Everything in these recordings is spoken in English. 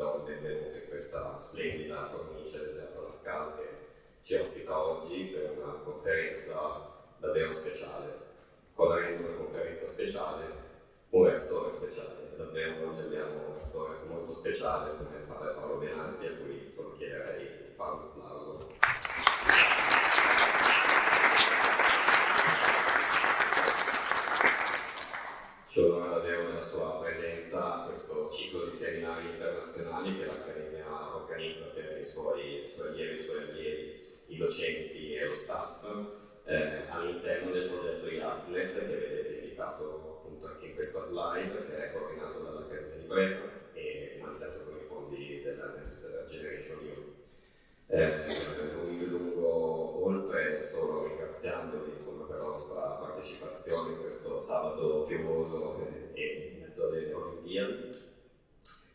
do il benvenuto in questa splendida cornice del Teatro La Scala che ci ospita oggi per una conferenza davvero speciale. Cosa rende una conferenza speciale? Un relatore speciale. Davvero oggi abbiamo un relatore molto speciale come il padre Paolo Benanti, a cui solo chiederei di fare un applauso. Ci onora davvero della sua presenza a questo ciclo di seminari internazionali che l'Accademia organizza per i suoi allievi, i docenti e lo staff all'interno del progetto IATLET che vedete indicato appunto anche in questa slide, che è coordinato dall'Accademia di Brera e finanziato con i fondi della Next Generation EU. Non mi dilungo oltre, solo ringraziandovi insomma, per la vostra partecipazione in questo sabato piovoso e in mezzo alle Olimpiadi,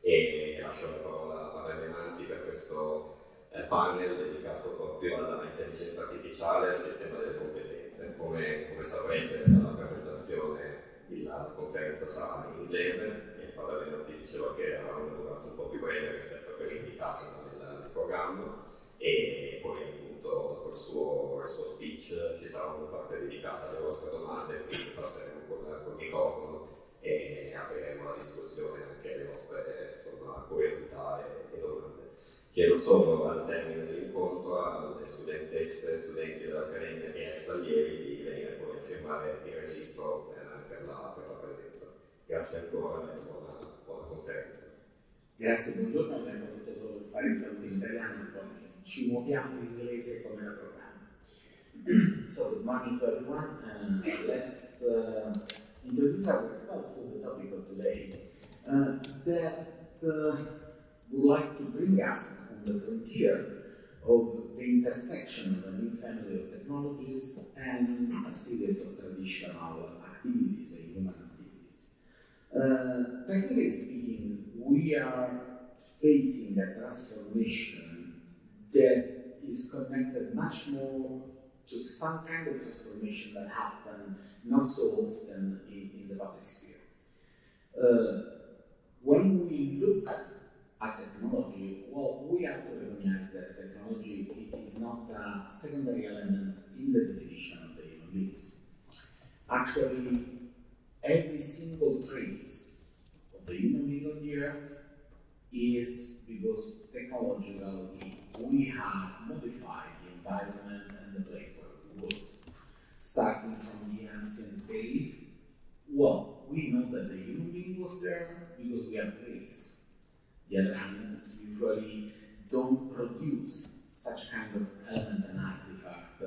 e lascio la parola a Padre Benanti per questo panel dedicato proprio all'intelligenza artificiale e al sistema delle competenze. Come saprete dalla presentazione la conferenza sarà in inglese e Padre Benanti diceva che avrà una durata un po' più breve rispetto a quella indicata nel programma, e poi appunto dopo il suo speech ci sarà una parte dedicata alle vostre domande, quindi passeremo col microfono e apriremo la discussione anche alle vostre curiosità e domande. Chiedo solo al termine dell'incontro alle studentesse e studenti dell'Accademia e ex allievi di venire poi a firmare il registro per la presenza. Grazie ancora e buona conferenza. Grazie, buongiorno, abbiamo potuto solo fare il saluto in italiano, poi ci muoviamo in inglese come da programma. So, good morning to everyone, and let's introduce ourselves to the topic of today that would like to bring us on the frontier of the intersection of a new family of technologies and a series of traditional activities or human activities. Technically speaking, we are facing a transformation that is connected much more to some kind of transformation that happen not so often in the public sphere. When we look at technology, well, we have to recognize that technology is not a secondary element in the definition of the human beings. Actually, every single trace of the human being on the earth is because technologically we have modified the environment and the place where we was. Starting from the ancient cave, well, we know that the human being was there because we have graves. The other animals usually don't produce such kind of element and artifact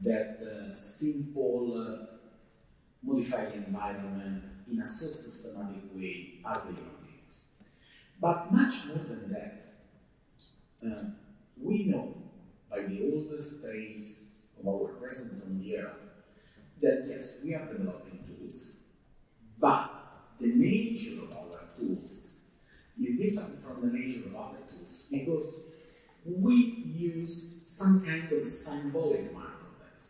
that simple modify the environment in a so systematic way as the human beings. But much more than that, we know by the oldest trace of our presence on the earth that yes, we are developing tools, but the nature of our tools is different from the nature of other tools because we use some kind of symbolic mark of that.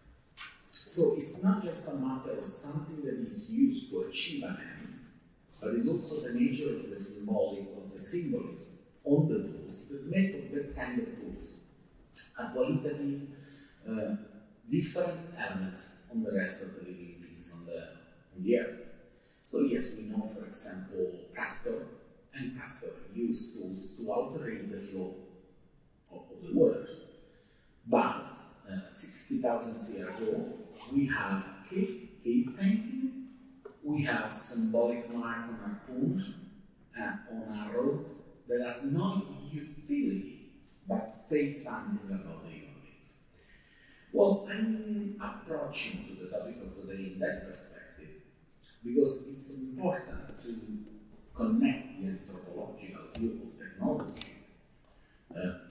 So it's not just a matter of something that is used to achieve an end, but it's also the nature of the symbolic, of the symbolism on the tools that make of that kind of tools a qualitative, different element on the rest of the living beings on the earth. So yes, we know, for example, Castor use tools to alterate the flow of the waters. But 60,000 years ago, we had cave painting, we had symbolic mark on our pone, on our roads, that has no utility, but say something about the human beings. Well, I'm approaching to the topic of today in that perspective, because it's important to connect the anthropological view of technology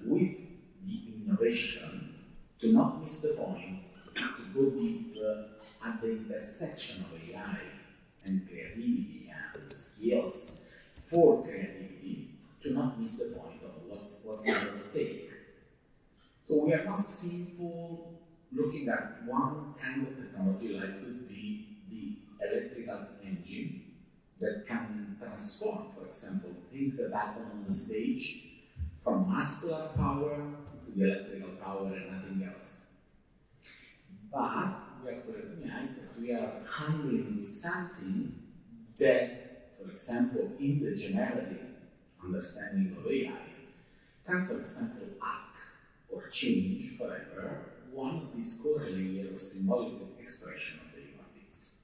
with the innovation, to not miss the point, to go deep at the intersection of AI and creativity and skills for creativity, to not miss the point of what's at stake. So we are not simply looking at one kind of technology like could be the electrical engine that can transform, for example, things that happen on the stage, from muscular power to the electrical power and nothing else. But we have to recognize that we are handling with something that, for example, in the generative understanding of AI, can, for example, hack or change forever one of these core layers of symbolic expression of the human beings.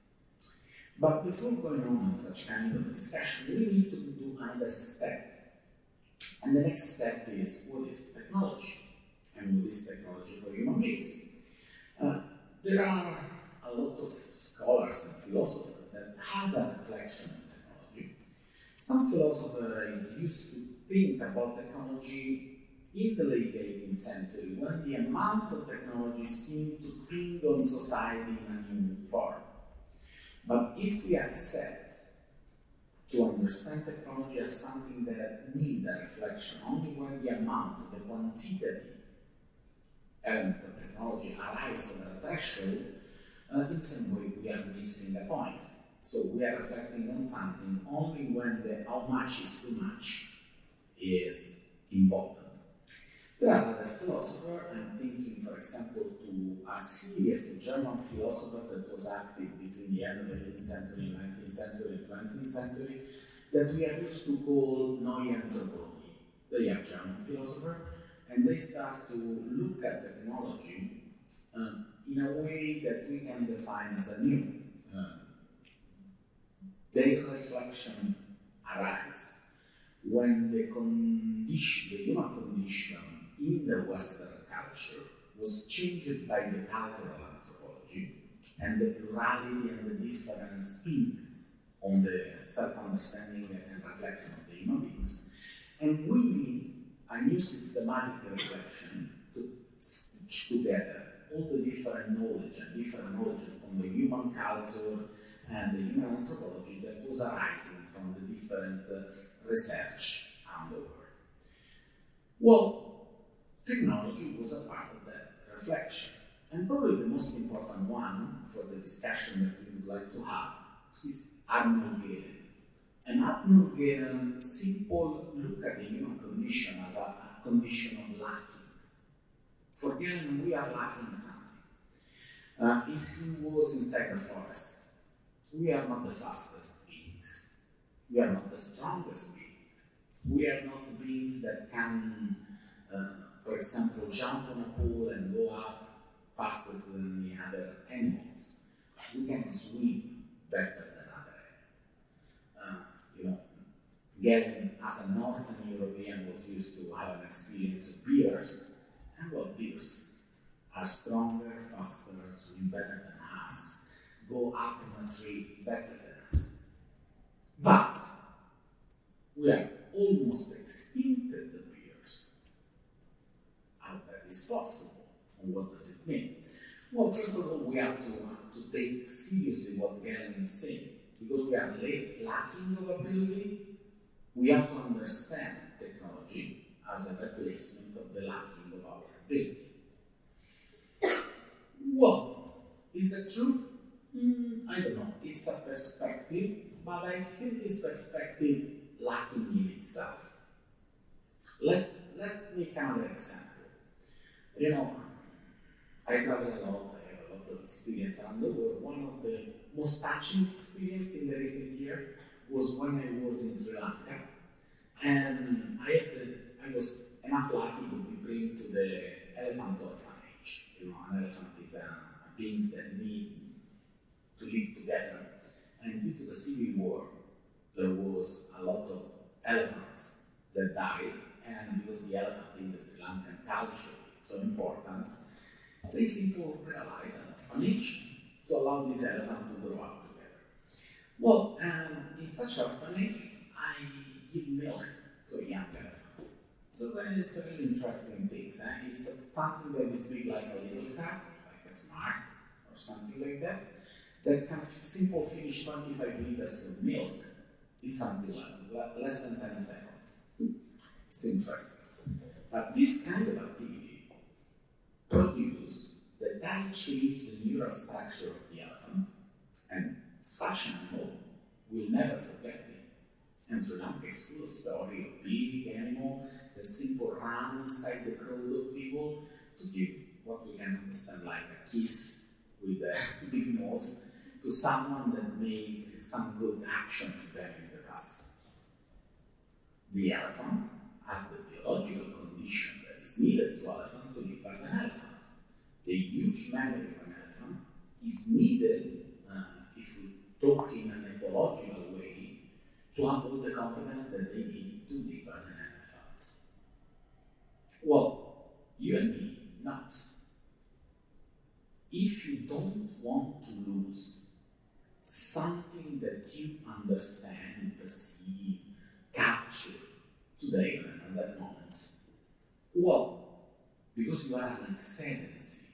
But before going on in such kind of discussion, we need to do another step. And the next step is, what is technology? And what is technology for human beings? There are a lot of scholars and philosophers that has a reflection on technology. Some philosophers used to think about technology in the late 18th century, when the amount of technology seemed to ping on society in a new form. But if we accept to understand technology as something that needs a reflection only when the amount, the quantitative element of technology arrives over a threshold, in some way we are missing the point. So we are reflecting on something only when the how much is too much is important. There are other philosophers. I'm thinking, for example, to a series of German philosophers that was active between the end of the 18th century, 19th century, and 20th century, that we are used to call neue anthropology. They are German philosophers, and they start to look at technology in a way that we can define as a new. Their reflection arises when the human condition in the Western culture was changed by the cultural anthropology and the plurality and the different speed on the self-understanding and reflection of the human beings. And we need a new systematic reflection to stitch together all the different knowledge on the human culture and the human anthropology that was arising from the different research around the world. Well, technology was a part of that reflection. And probably the most important one for the discussion that we would like to have is Arnold Gehlen. And Arnold Gehlen simple look at the human condition as a condition of lacking. For Gehlen, we are lacking something. If he was inside the forest, we are not the fastest beings. We are not the strongest beings. We are not the beings that can, for example, jump on a pole and go up faster than the other animals. We can swim better than other. Gehlen, as a Northern European, was used to have an experience of bears, and bears are stronger, faster, swim better than us, go up in a tree better than us. But we are almost extincted the bears. How that is possible, and what does it mean? Well, first of all, we have to take seriously what Gehlen is saying, because we are lacking of ability. We have to understand technology as a replacement of the lacking of our ability. Well, is that true? I don't know. It's a perspective, but I feel this perspective lacking in itself. Let me make another example. I travel a lot, I have a lot of experience around the world. One of the most touching experiences in the recent year was when I was in Sri Lanka, and I was enough lucky to be brought to the elephant orphanage. An elephant is a beings that need to live together, and due to the civil war, there was a lot of elephants that died, and because the elephant in the Sri Lankan culture is so important, they simply realized an orphanage to allow this elephant to grow up together. Well, in such orphanage, I give milk to a young elephant. So then it's a really interesting thing. It's something that is big like a little cat, like a smart or something like that can simply finish 25 liters of milk in something like less than 10 seconds. It's interesting. But this kind of activity produces that change the neural structure of the elephant, and such animal will never forget me. And Sri Lanka is full of story of big animal that simply run inside the crowd of people to give what we can understand like a kiss with a big nose to someone that made some good action to them in the past. The elephant has the biological condition that is needed to elephant to live as an elephant. The huge memory of an elephant is needed, if we talk in an ecological way, to have all the competence that they need to live as an elephant. Well, you and me, not. If you don't want to lose something that you understand, perceive, capture today or another moment, well, because you are an excellency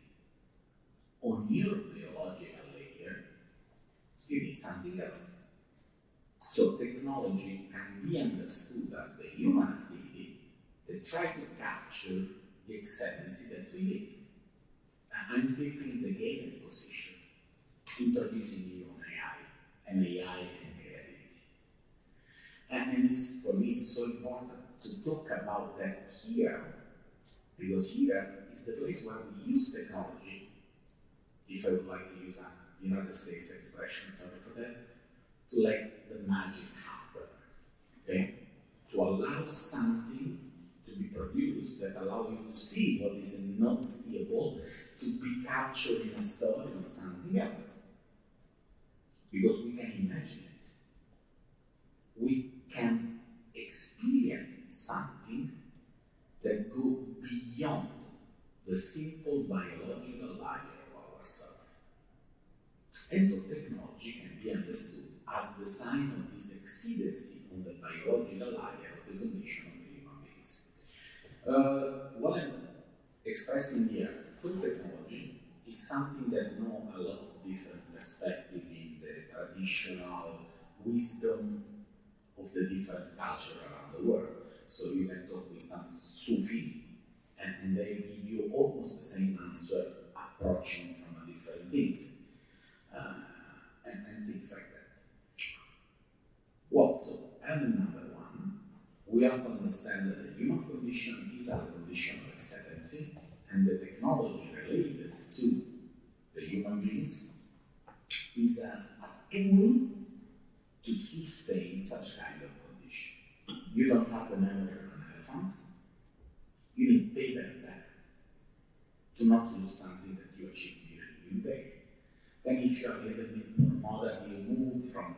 on your biological layer, you need something else. So technology can be understood as the human activity that try to capture the excellency that we live. I'm flipping the game position, introducing you on AI and creativity. And it's, for me, it's so important to talk about that here, because here is the place where we use technology, if I would like to use a United States expression, sorry for that, to let the magic happen, okay? To allow something to be produced that allow you to see what is not seeable to be captured in a story or something else. Because we can imagine it. We can experience something that goes beyond the simple biological layer of ourselves. And so technology can be understood as the sign of this exceedency on the biological layer of the condition of the human beings. What I'm expressing here, full technology, is something that know a lot of different perspectives in the traditional wisdom of the different cultures around the world. So you can talk with some Sufi, and they give you almost the same answer, approaching from a different things, and things like that. Well, so element number one, we have to understand that the human condition is a condition of excellency, and the technology related to the human beings is a tool to sustain such kind of condition. You don't have the memory of an elephant, you need paper and pen to not lose something that you achieved during your day. Then if you are a little bit more modern, you move from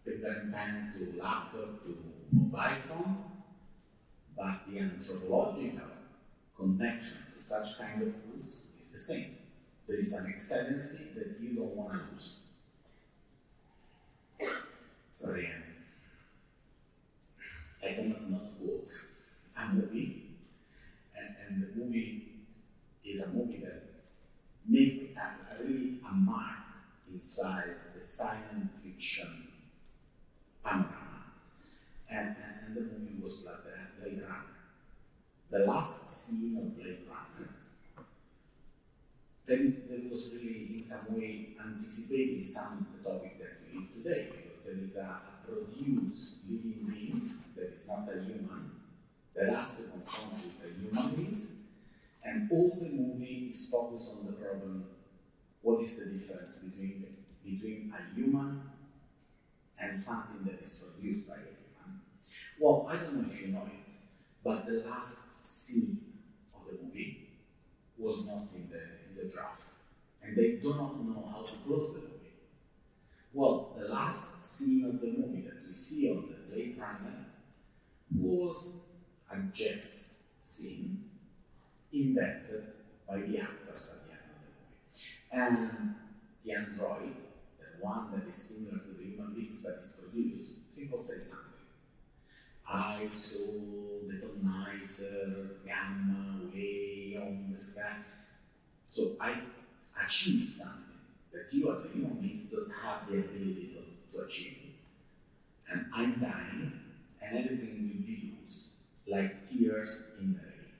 paper and pen to laptop to mobile phone, but the anthropological connection to such kind of tools is the same. There is an excellency that you don't want to lose. Sorry, I cannot not quote a movie, and the movie is a movie that makes really a mark inside the science fiction panorama, and the movie was Blade Runner. The last scene of Blade Runner, that was really in some way anticipating some of the topic that we live today, because there is a produced living beings that is not a human, that has to confront with the human beings, and all the movie is focused on the problem, what is the difference between a human and something that is produced by a human. Well, I don't know if you know it, but the last scene of the movie was not in the draft, and they do not know how to close the movie. Well, the last scene of the movie that we see on the Blade Runner was a Jets scene invented by the actors at the end of the movie. And the android, the one that is similar to the human beings but is produced, simply says something. I saw the atomizer, gamma, way on the sky. So I achieved something that you as a human being don't have the ability to achieve. And I'm dying, and everything will be loose, like tears in the rain.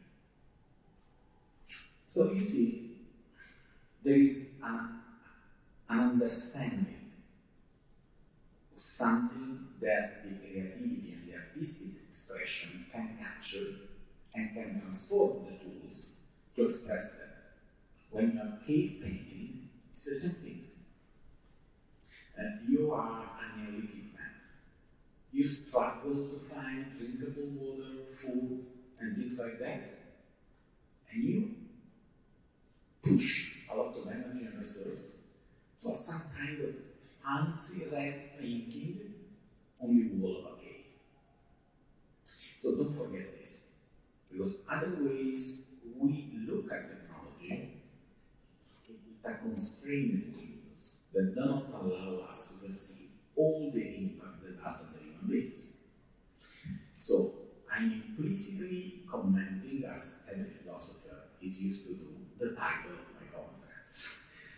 So you see, there is an understanding of something that the creativity and the artistic expression can capture and can transform the tools to express that. When you are cave painting, it's the same thing. You are a Neolithic man. You struggle to find drinkable water, food, and things like that. And you push a lot of energy and resources to some kind of fancy red painting on the wall of a cave. So don't forget this, because other ways we look at technology with a constrained views that do not allow us to perceive all the impact that has on the human beings. So I'm implicitly commenting, as every philosopher is used to do, the title of my conference.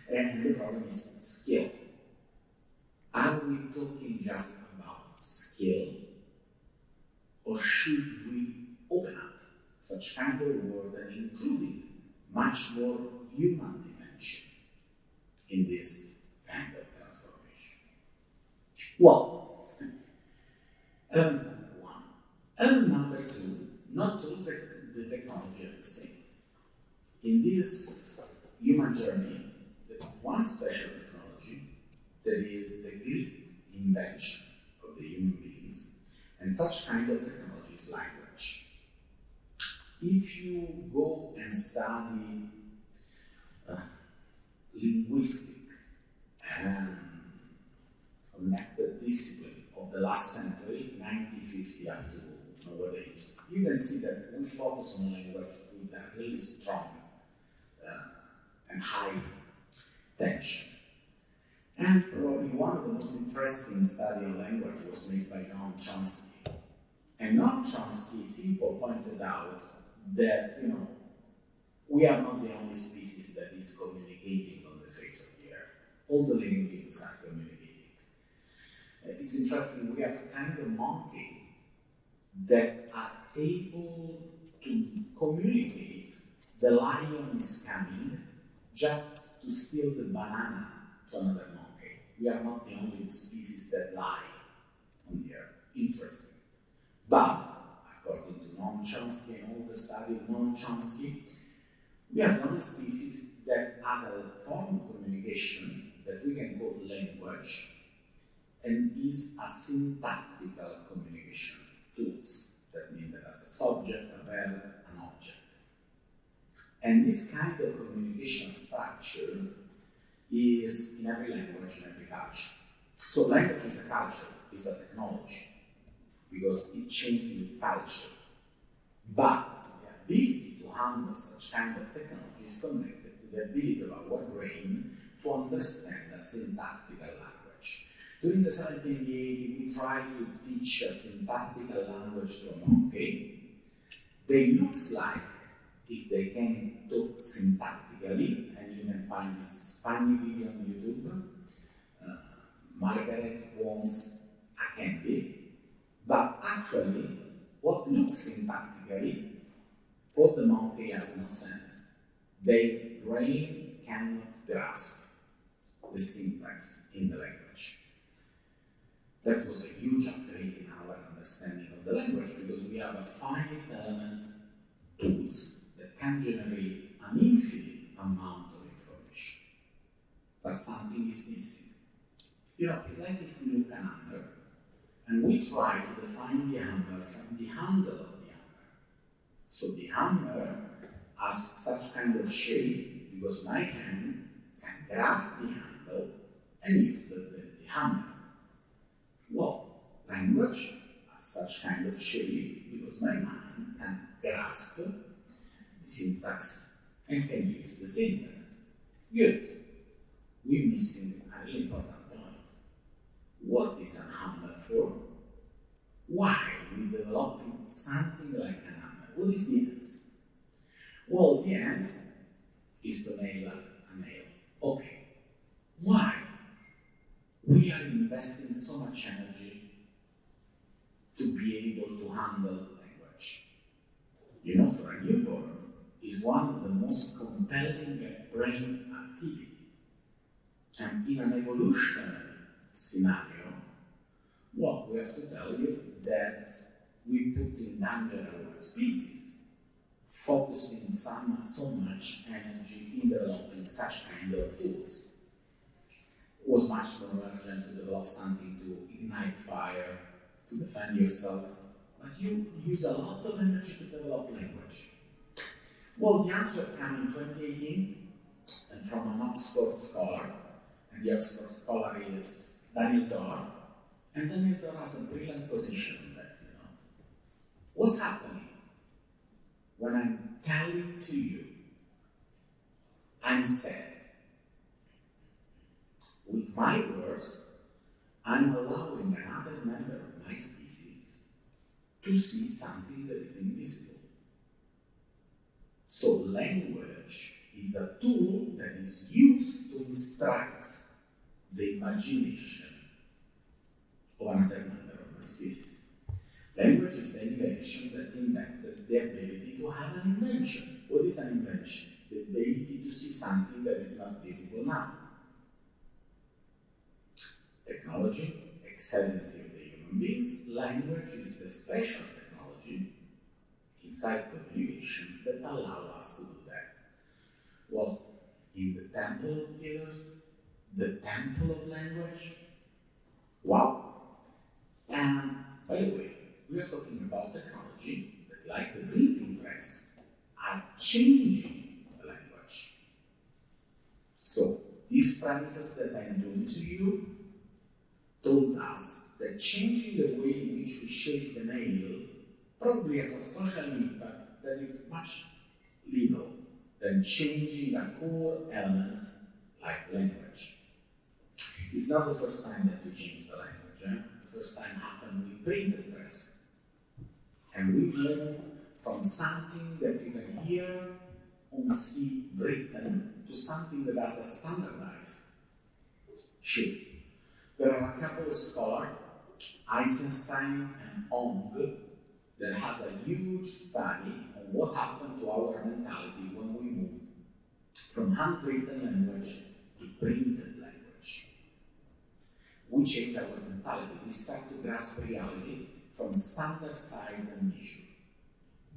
And the problem is skill. Are we talking just about skill, or should we open up such kind of world and including much more human dimension in this kind of transformation? Well, element number one. Element number two, not all the technology are the same. In this human journey, there's one special technology that is the great invention of the human beings, and such kind of technology is language. If you go and study linguistic and connected discipline of the last century, 1950 up to nowadays, you can see that we focus on language with a really strong and high tension. And probably one of the most interesting studies on language was made by Noam Chomsky. And Noam Chomsky simply pointed out that, we are not the only species that is communicating on the face of the earth. All the living beings are communicating. It's interesting, we have kind of monkey that are able to communicate the lion is coming just to steal the banana to another monkey. We are not the only species that lie on the earth. Interesting. But, according to Noam Chomsky and all the study of Noam Chomsky, we are the only species that has a form of communication that we can call language, and is a syntactical communication of tools. That means that has a subject, a verb, an object. And this kind of communication structure is in every language, in every culture. So language is a culture, is a technology, because it changes with culture. But the ability to handle such kind of technology is connected to the ability of our brain to understand a syntactical language. During the 1780s, we tried to teach a syntactical language to a monkey. They looks like if they can talk syntactically, and you can find this funny video on YouTube, Margaret wants a candy, but actually, what looks syntactically, for the monkey has no sense. Their brain cannot grasp the syntax in the language. That was a huge upgrade in our understanding of the language, because we have a finite element tools that can generate an infinite amount of information. But something is missing. It's like if we look at a hammer, and we try to define the hammer from the handle of the hammer. So the hammer has such kind of shape because my hand can grasp the handle and use the hammer. Well, language has such kind of shape because my mind can grasp the syntax and can use the syntax. Good. We're missing a really important point. What is a hammer for? Why are we developing something like a hammer? What is the answer? Well, the answer is to nail a nail. Okay. Why? We are investing so much energy to be able to handle language. For a newborn, is one of the most compelling brain activity. And in an evolutionary scenario, Well, we have to tell you that we put in danger our species, focusing so much energy in developing such kind of tools. It was much more urgent to develop something to ignite fire, to defend yourself, but you use a lot of energy to develop language. Well, the answer came in 2018 and from an Oxford scholar, and the Oxford scholar is Daniel Dorr, and Daniel Dorr has a brilliant position on that, What's happening when I'm telling to you, I'm sad? With my words, I'm allowing another member of my species to see something that is invisible. So language is a tool that is used to instruct the imagination of another member of my species. Language is the invention that invented the ability to have an invention. What is an invention? The ability to see something that is not visible now. Technology, excellency of the human beings, language is the special technology inside communication that allow us to do that. Well, in the temple of theaters, the temple of language, wow. And by the way, we are talking about technology that, like the printing press, are changing the language. So, these premises that I'm doing to you told us that changing the way in which we shape the mail probably has a social impact that is much little than changing a core element like language. It's not the first time that we change the language. The first time happened with printed press. And we move from something that you can hear or see written to something that has a standardized shape. There are a couple of scholars, Eisenstein and Ong, that has a huge study on what happened to our mentality when we move from handwritten language to printed language. We change our mentality. We start to grasp reality from standard size and measure.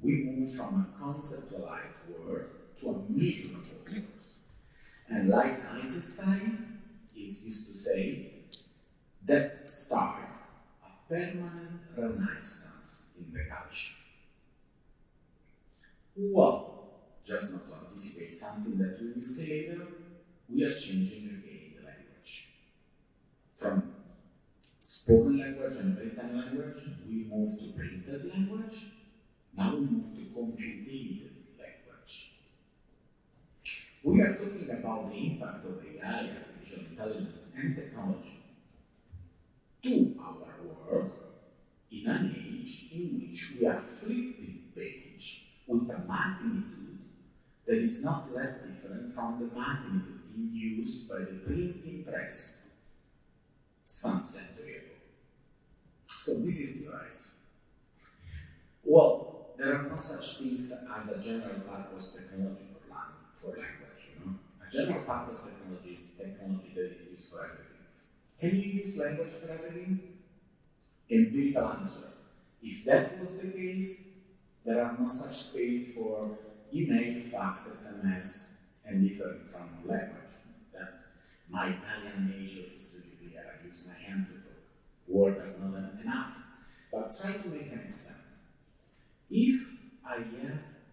We move from a conceptualized world to a measurable world. And like Eisenstein is used to say, that start a permanent renaissance in the culture. Well, just not to anticipate something that we will see later, we are changing again the language. From spoken language and written language, we move to printed language. Now we move to computed language. We are talking about the impact of AI, artificial intelligence, and technology to our world in an age in which we are flipping page with a magnitude that is not less different from the magnitude used by the printing press some century ago. So this is the horizon. Well, there are no such things as a general purpose technology for language, A general purpose technology is technology that is used for everything. Can you use language for everything? Empirical answer. If that was the case, there are no such space for email, fax, SMS, and different from language. My Italian major is really clear. I use my hand to talk. Word are not enough. But try to make an example. If I have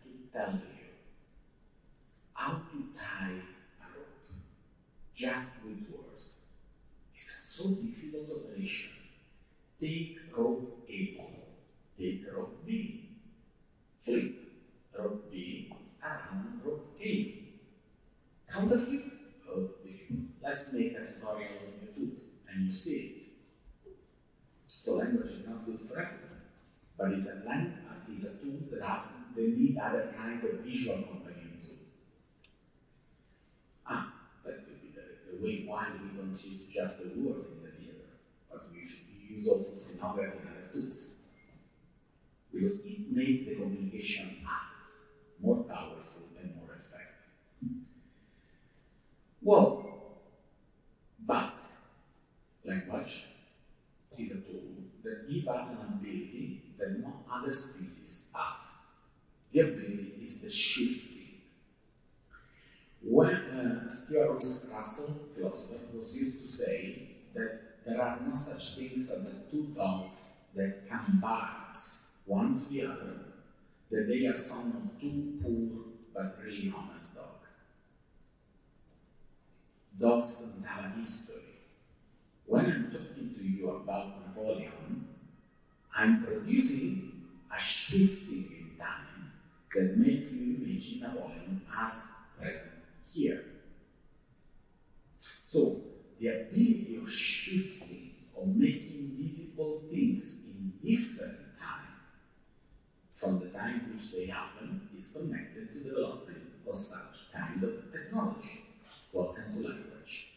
to tell you how to tie a rope, just with words, it's a so difficult operation. Take rope A, take rope B, flip rope B around rope A. Counter flip? Oh, difficult. Let's make a tutorial on YouTube and you see it. So language is not good for everyone, but it's a tool that need other kind of visual companion too. That could be the way why we don't use just the word in the theater, but we should use also scenography and other tools. Because it makes the communication act more powerful and more effective. Well, but language is a tool give us an ability that no other species has. The ability is the shifting. When Stuart Russell, philosopher, was used to say that there are no such things as two dogs that can bite one to the other, that they are some of two poor but really honest dogs. Dogs don't have a history. When I'm talking to you about Napoleon, I'm producing a shifting in time that makes you imagine Napoleon as present here. So, the ability of shifting, of making visible things in different time from the time in which they happen, is connected to the development of such kind of technology. Welcome to language.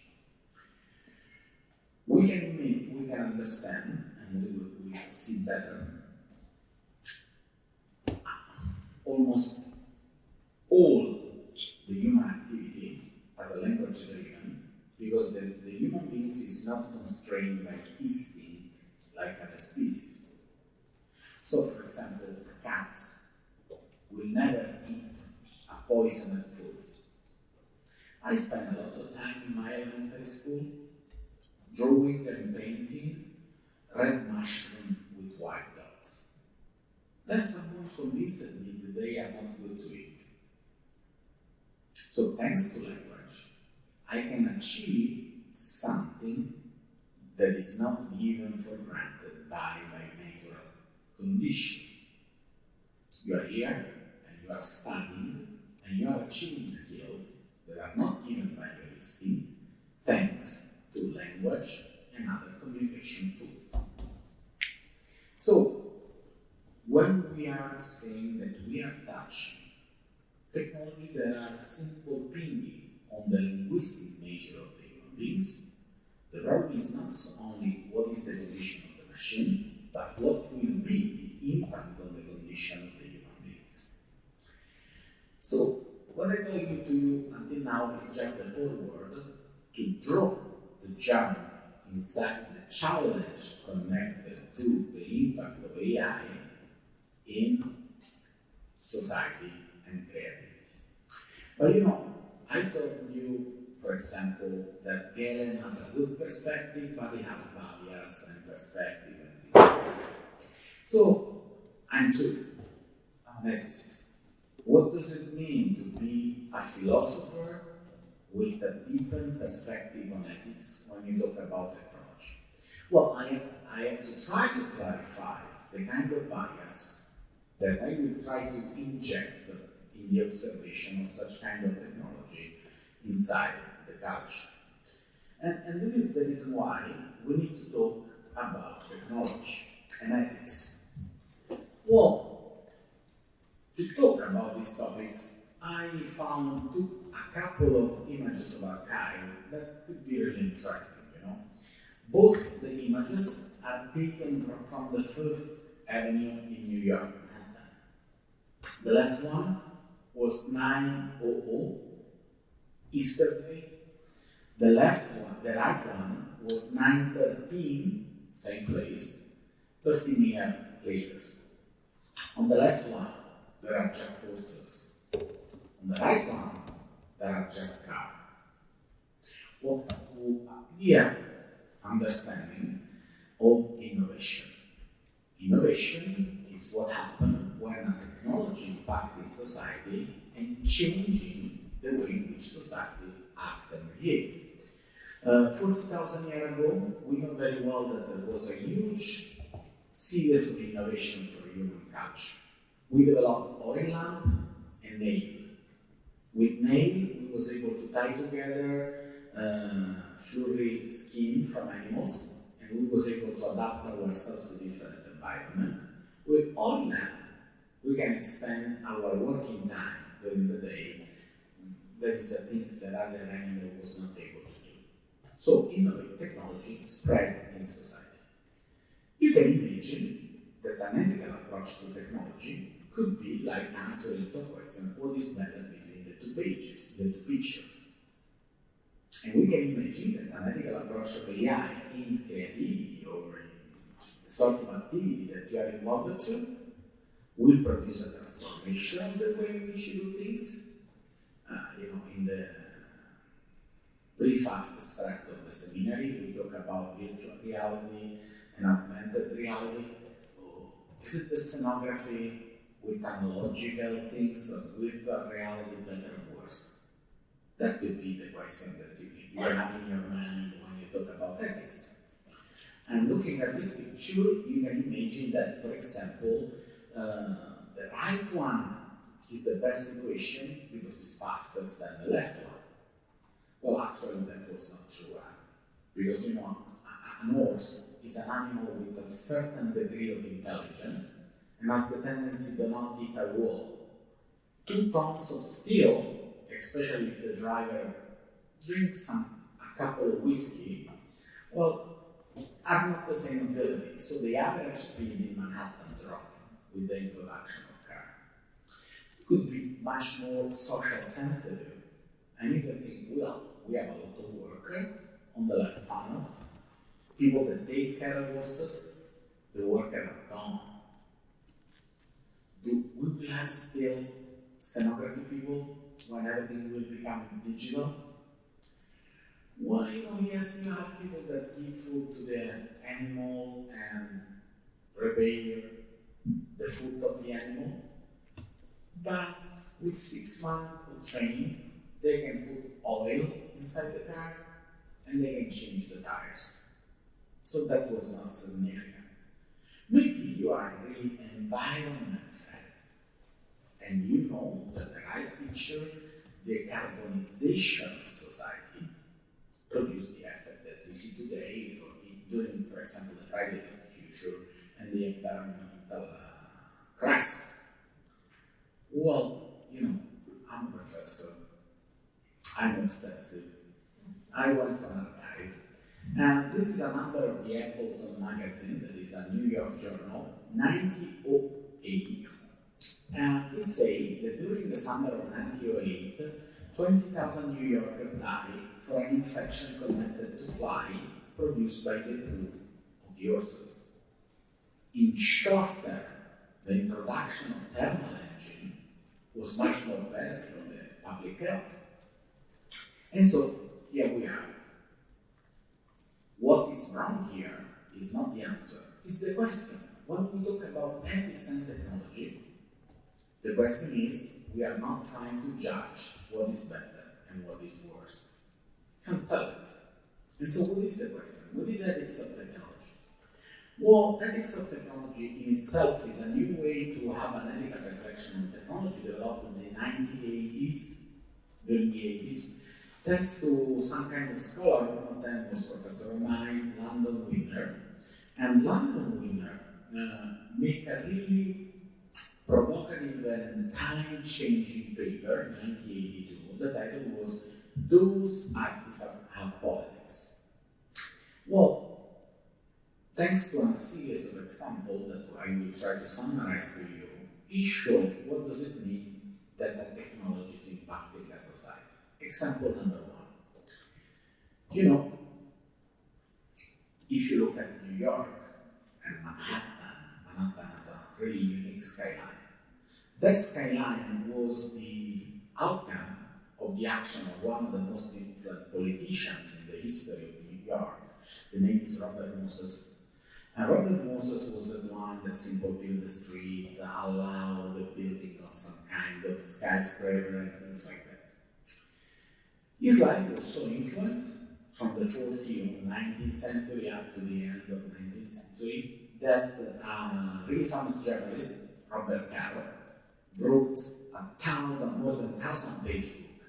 We can understand, and we will see better, almost all the human activity as a language driven, because the human beings is not constrained by instinct like other species. So, for example, a cat will never eat a poisoned food. I spent a lot of time in my elementary school drawing and painting red mushroom with white dots. Then someone convinced me that they are not good to eat. So thanks to language, I can achieve something that is not given for granted by my natural condition. You are here and you are studying and you are achieving skills that are not given by your instinct, thanks to language and other communication tools. So, when we are saying that we are touching technology that are simple bringing on the linguistic nature of the human beings, the problem is not only what is the condition of the machine, but what will be the impact on the condition of the human beings. So, what I told you until now is just a forward to draw the jump inside the challenge connected to the impact of AI in society and creativity. But I told you, for example, that Galen has a good perspective, but he has bias and perspective and things. So, I'm too. I'm an ethicist. What does it mean to be a philosopher with a deepened perspective on ethics when you talk about technology? Well, I have to try to clarify the kind of bias that I will try to inject in the observation of such kind of technology inside the culture. And this is the reason why we need to talk about technology and ethics. Well, to talk about these topics, I found a couple of images of archive that could be really interesting, Both the images are taken from the Fifth Avenue in New York, Manhattan. The left one was 9:00 Easter Day. The right one was 9:13, same place, 13 years later. On the left one, there are just horses. On the right one, there are just cars. What a clear understanding of innovation. Innovation is what happens when a technology impacts society and changing the way in which society acts and behaves. 40,000 years ago, we know very well that there was a huge series of innovation for human culture. We developed oil lamp and nail. With nail, we was able to tie together furry skin from animals, and we was able to adapt ourselves to different environments. With oil lamp, we can extend our working time during the day. That is a thing that other animal was not able to do. So, innovative technology spread in society. You can imagine that an ethical approach to technology could be like answering to a question, what is better between the two pages, the two pictures? And we can imagine that an ethical approach of AI in creativity or in the sort of activity that you are involved to will produce a transformation of the way in which you do things. In the brief abstract of the seminary, we talk about virtual reality and augmented reality. Is it the scenography with analogical things or virtual reality better or worse? That could be the question that you have in your mind when you talk about ethics. And looking at this picture, you can imagine that, for example, the right one is the best equation because it's faster than the left one. Well, actually, that was not true. Because, an horse is an animal with a certain degree of intelligence and has the tendency to not hit a wall. 2 tons of steel, especially if the driver drinks a couple of whiskey, are not the same ability. So the average speed in Manhattan dropped with the introduction of car. It could be much more social sensitive. And you can think, we have a lot of worker on the left panel, people that take care of horses, the workers are gone. We will have still scenography people when everything will become digital? Well, yes, you have people that give food to the animal and repair the food of the animal, but with 6 months of training, they can put oil inside the car and they can change the tires. So that was not significant. Maybe you are really environment friend and you know that the right picture, the carbonization of society, produce the effect that we see today during, for example, the Friday for the Future and the environmental crisis. Well, I'm a professor. I'm obsessive. I went on a ride. And this is a number of the Appleton magazine, that is a New York journal, 1908. And it says that during the summer of 1908, 20,000 New Yorkers died for an infection connected to fly produced by the poo of the horses. In short term, the introduction of thermal engine was much more better for the public health. And so, here we are. What is wrong here is not the answer, it's the question. When we talk about ethics and technology, the question is, we are not trying to judge what is better and what is worse. Cancel it. And so what is the question? What is ethics of technology? Well, ethics of technology in itself is a new way to have an ethical reflection on technology developed in the 1980s, during the 80s, thanks to some kind of scholar. One of them was Professor of mine, Landon Winner. And Landon Winner made a really provocative and time-changing paper in 1982. The title was "Those Artifacts Have Politics." Well, thanks to a series of examples that I will try to summarize to you, he showed what does it mean that the technology is impacting a society. Example number 1. If you look at New York and Manhattan has a really unique skyline. That skyline was the outcome of the action of one of the most influential politicians in the history of New York. The name is Robert Moses. And Robert Moses was the one that simply built the street, allowed the building of some kind of skyscraper and things like that. His life was so influential from the 40s of the 19th century up to the end of the 19th century that a really famous journalist, Robert Caro, wrote more than 1,000-page book.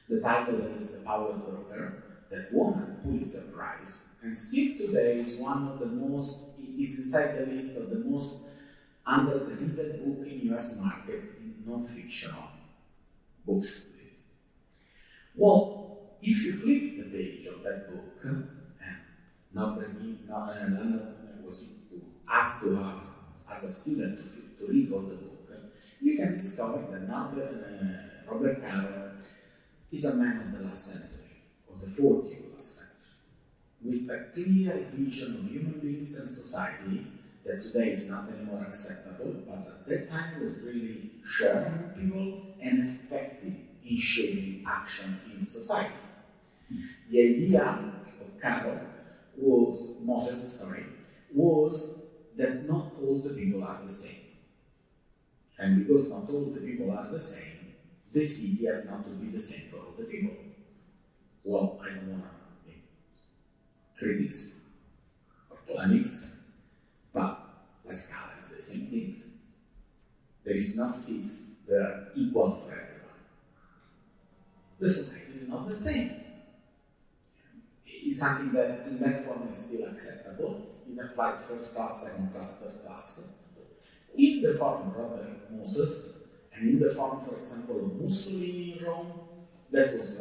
The title is The Power Broker, that won a Pulitzer Prize, and still today is one of the most, is inside the list of the most underrated book in US market in non-fictional books. Well, if you flip the page of that book, and Landon was asked to us as a student to read all the book, you can discover that Robert Caro is a man of the last century, of the 40th last century, with a clear vision of human beings and society that today is not anymore acceptable, but at that time was really shared among people and effective in shaping action in society. The idea of Moses was that not all the people are the same. And because not all the people are the same, the city has not to be the same for all the people. Well, I don't want to make critics or polemics, but the scala is the same things. There is no seats that are equal for everyone. The society is not the same. It's something that in that form is still acceptable. You can apply first class, second class, third class. In the form of Robert Moses, and in the form, for example, of Mussolini in Rome, that was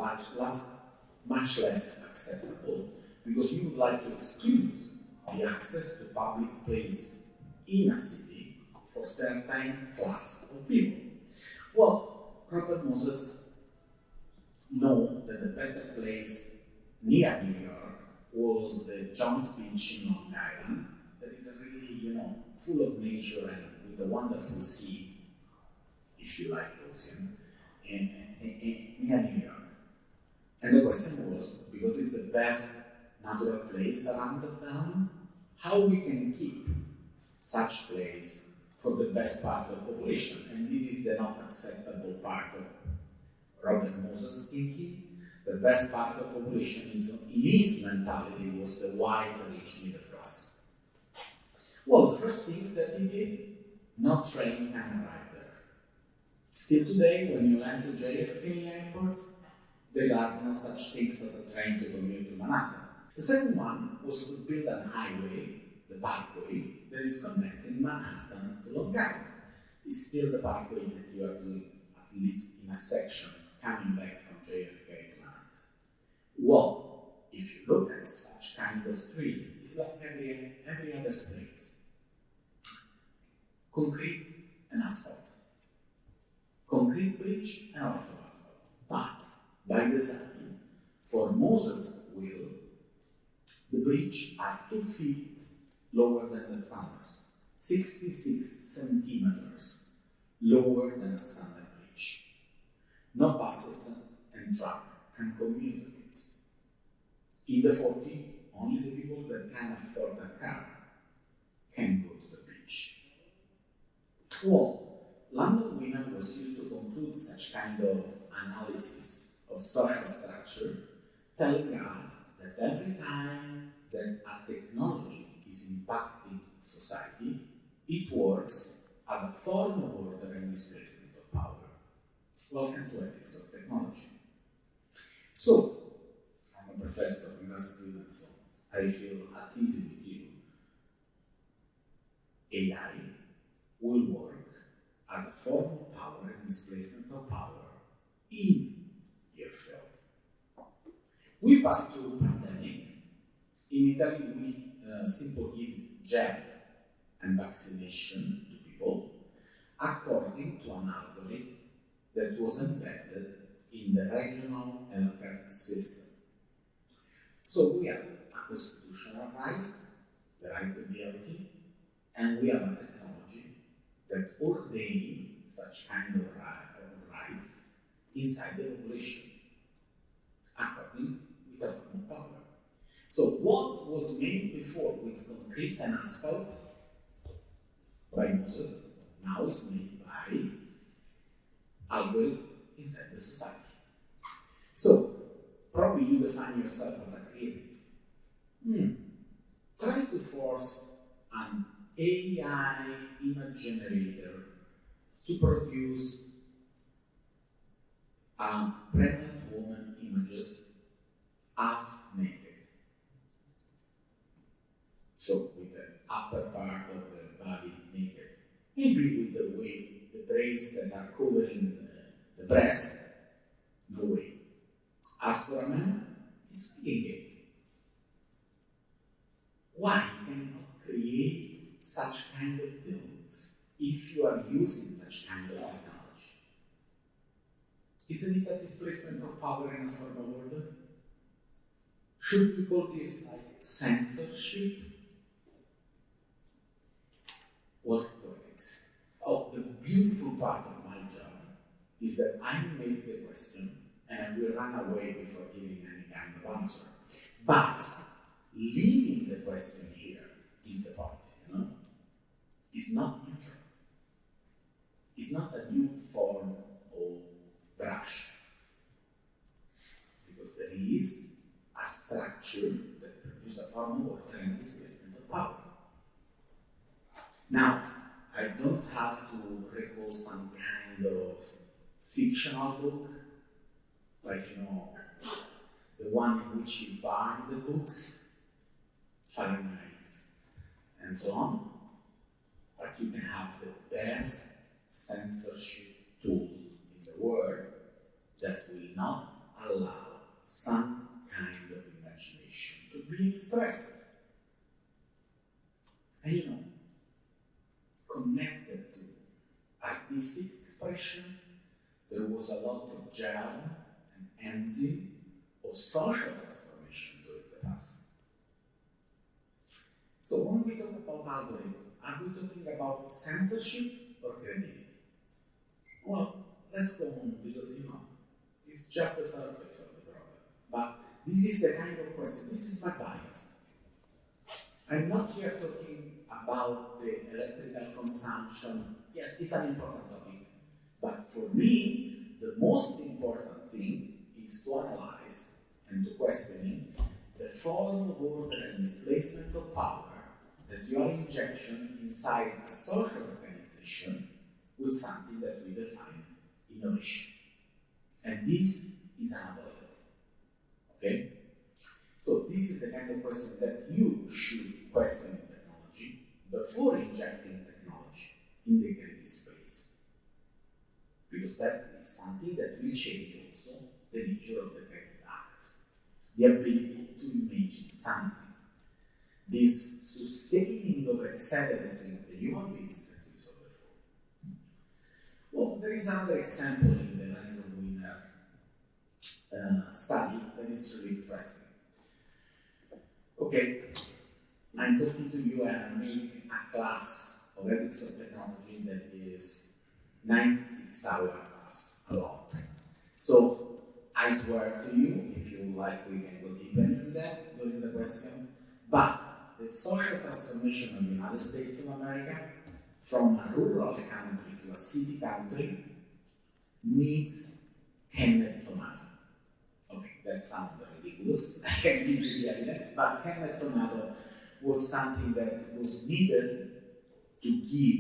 much less acceptable, because you would like to exclude the access to public place in a city for certain class of people. Well, Robert Moses know that the better place near New York was the John's Beach in Long Island, that is a really, full of nature and with a wonderful sea, if you like the ocean, and near New York. And the question was, because it's the best natural place around the town, how we can keep such place for the best part of the population. And this is the not acceptable part of Robert Moses' thinking. The best part of the population is, in his mentality, was the white rich middle class. Well, the first things that he did, no train can arrive there. Still today, when you land to JFK Airport, there are no such things as a train to commute to Manhattan. The second one was to build a highway, the Parkway, that is connecting Manhattan to Long Island. It's still the Parkway that you are doing, at least in a section, coming back from JFK to Manhattan. Well, if you look at such kind of street, it's like every other street. Concrete and asphalt. Concrete bridge and a lot of asphalt. But, by design, for Moses' will, the bridge are 2 feet lower than the standards, 66 centimeters lower than a standard bridge. No buses and truck can commute on it. In the 40, only the people that can afford a car can go to the bridge. Well, London Women was used to conclude such kind of analysis of social structure, telling us that every time that a technology is impacting society, it works as a form of order and displacement of power. Welcome to Ethics of Technology. So, I'm a professor, I'm a student, so I feel at ease with you. AI will work as a form of power and displacement of power in your field. We passed through a pandemic. In Italy, we simply give jab and vaccination to people according to an algorithm that was embedded in the regional healthcare system. So we have a constitutional rights, the right to be healthy, and we have a technology that ordains such kind of rights inside the population, according with a form of power. So what was made before with concrete and asphalt by Moses, now is made by algorithm inside the society. So probably you define yourself as a creative. Try to force an AI image generator to produce pregnant woman images half naked. So with the upper part of the body naked. Maybe with the way, the braids that are covering the breast, no way. As for a man, it's gay. Why can you not create such kind of things if you are using such kind of technology? Isn't it a displacement of power in a form of order? Should we call this like censorship? What poetics? Oh, the beautiful part of my job is that I make the question and I will run away before giving any kind of answer. But leaving the question here is the point, you know? It's not neutral. It's not a new form of brush. Because there is a structure that produces a form of order and displacement of power. Now, I don't have to recall some kind of fictional book, like, you know, the one in which you burn the books, Fahrenheit, and so on. But you can have the best censorship tool in the world that will not allow some kind of imagination to be expressed. And you know, connected to artistic expression, there was a lot of germ and enzyme of social transformation during the past. So when we talk about algorithm, are we talking about censorship or creativity? Well, let's go on because, you know, it's just the surface of the problem. But this is the kind of question, this is my bias. I'm not here talking about the electrical consumption. Yes, it's an important topic. But for me, the most important thing is to analyze and to question the form of order and displacement of power that your injection inside a social organization with something that we define innovation. And this is unavoidable. Okay? So this is the kind of question that you should question in technology before injecting technology in the creative space. Because that is something that will change also the nature of the creative act. The ability to imagine something. This sustaining of excellence in the human beings that we saw before. Well, there is another example in the Land of Winner study that is really interesting. Okay, I'm talking to you and I make a class of ethics of technology that is 96 hours a lot. So I swear to you, if you like, we can go deeper into that during the question. But the social transformation of the United States of America from a rural country to a city country needs canned tomato. Okay, that sounds ridiculous. I can give you the evidence, but canned tomato was something that was needed to give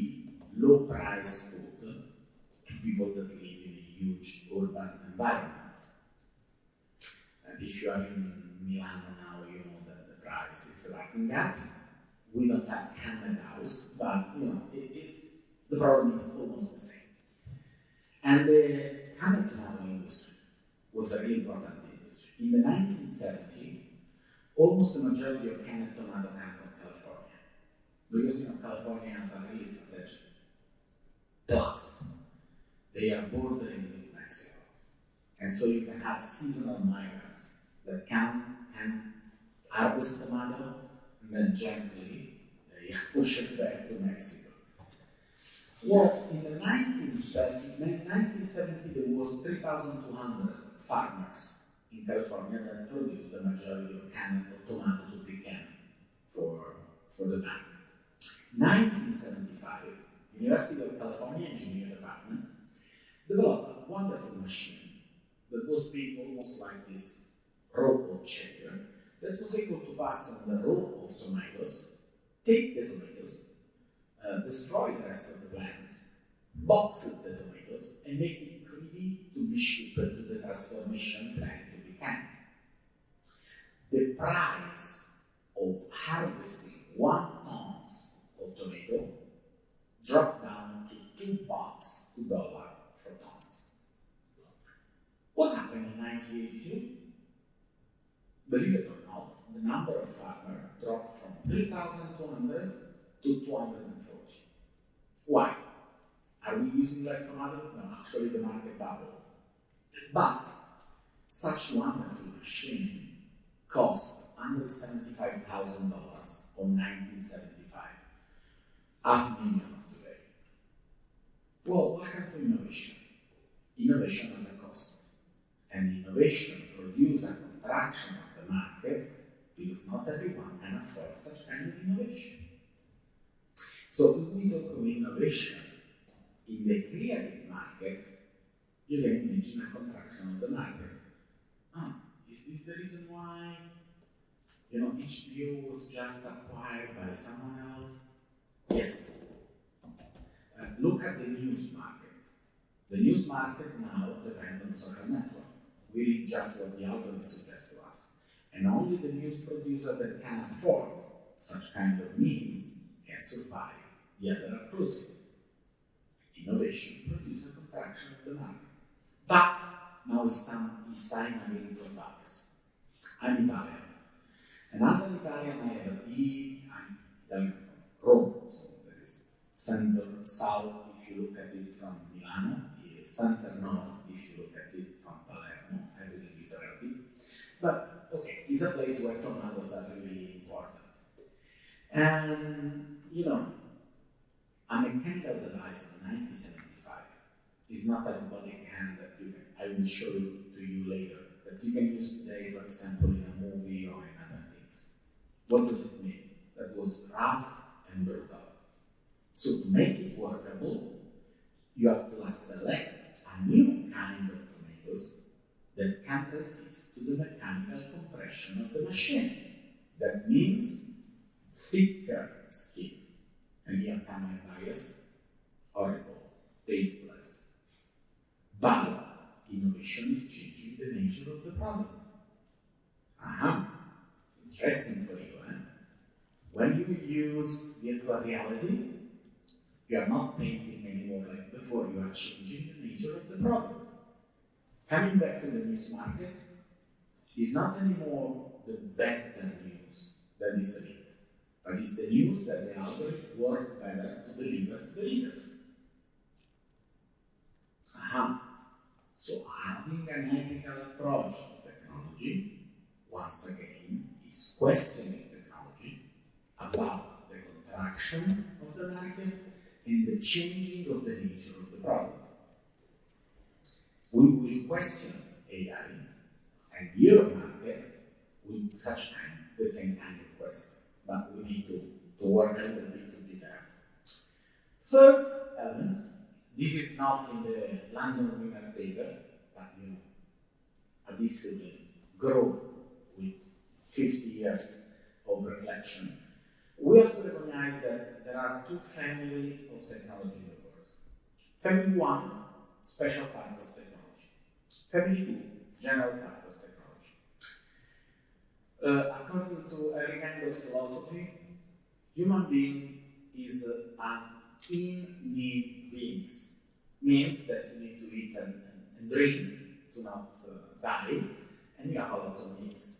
low price food to people that live in a huge urban environment. And if you are in Milano now, you know that the price is racking up. We don't have canned house, but you know, it's the problem is almost the same. And the canned tomato industry was a really important industry. In the 1970s, almost the majority of canned tomato came from California. Because you know, California has a really strategic. Plus, they are bordering with Mexico. And so you can have seasonal migrants that can harvest tomato and then gently they push it back to Mexico. Well, in the 1970 there was 3,200 farmers in California that produced the majority of canned tomato to be canned for the bank. 1975, University of California Engineering Department developed a wonderful machine that was big almost like this robot checker that was able to pass on the row of tomatoes, take the tomatoes, destroy the rest of the plant, box the tomatoes, and make it ready to be shipped to the transformation plant to be canned. The price of harvesting 1 ton of tomato dropped down to $2 for tons. What happened in 1982? Believe it or not, the number of farmers dropped from 3,200 to 240. Why? Are we using less tomato? No, actually the market doubled. But such wonderful machine cost $175,000 in 1975, $500,000 Well, welcome to innovation. Innovation has a cost, and innovation produces a contraction of the market because not everyone can afford such kind of innovation. So if we talk of innovation in the creative market, you can imagine a contraction of the market. Is this the reason why HBO was just acquired by someone else? Yes. Look at the news market. The news market now depends on social network. We read just what the algorithm suggests to us. And only the news producer that can afford such kind of means can survive. The other are closing. Innovation produces a contraction of the market. But now it's time again for bias. I'm Italian. And as an Italian, I have a deep Italian Rome. So that is center south if you look at it from Milano, is center north if you look at it from Palermo. Everything is relative. But okay, it's a place where tomatoes are really important. And a mechanical device of 1975 is not a robotic hand that I will show to you later, that you can use today, for example, in a movie or in other things. What does it mean? That was rough and brutal. So to make it workable, you have to select a new kind of tomatoes that can resist to the mechanical compression of the machine. That means thicker skin. And here come my bias, horrible, tasteless. But innovation is changing the nature of the product. Interesting for you, eh? When you use virtual reality, you are not painting anymore like before, you are changing the nature of the product. Coming back to the news market, is not anymore the better news that is the lead, but it's the news that the algorithm work better to deliver to the readers. So having an ethical approach to technology, once again, is questioning technology about the contraction of the market and the changing of the nature of the product. We will question AI and your market with the same kind of question, but we need to work a little bit to be there. Third element, this is not in the London Winner paper, but this will grow with 50 years of reflection. We have to recognize that there are two families of technology in the world. Family 1, special purpose technology. Family 2, general purpose technology. According to every kind of philosophy, human being is an in-need beings. Means that you need to eat and drink to not die, and you have a lot of needs.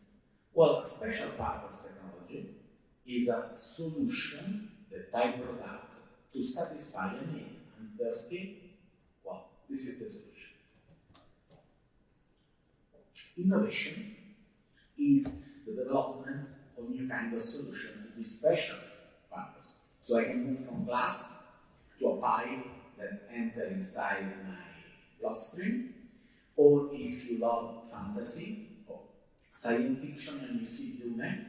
Well, a special purpose technology is a solution that I brought out to satisfy a need. I'm thirsty? Well, this is the solution. Innovation is the development of new kind of solution to this special purpose. So I can move from glass to a pipe that enter inside my bloodstream, or if you love fantasy or science fiction and you see Dune,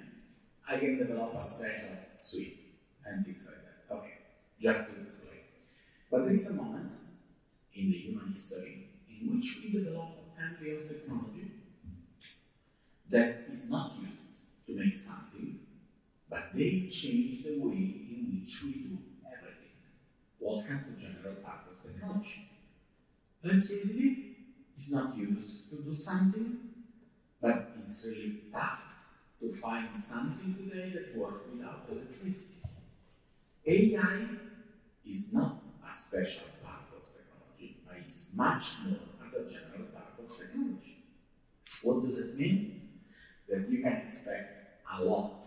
I can develop a special suite and things like that. Okay, just to play. But there is a moment in the human history in which we develop a family of technology that is not used to make something, but they change the way in which we do everything. Welcome to general purpose technology. Electricity is not used to do something, but it's really tough to find something today that works without electricity. AI is not a special purpose technology, but it's much more as a general purpose technology. What does it mean? That you can expect a lot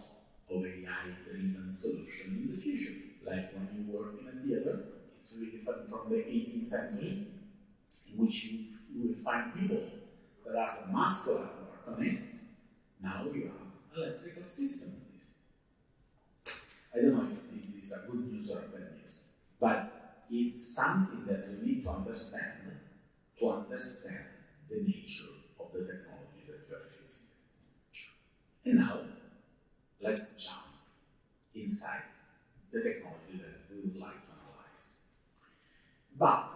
of AI-driven solution in the future. Like when you work in a theater, it's really different from the 18th century, in which you will find people that has a muscular work on it. Now you have electrical system on this. I don't know if this is a good news or a bad news, but it's something that we need to understand the nature of the technology that we are facing. And now, let's jump inside the technology that we would like to analyze. But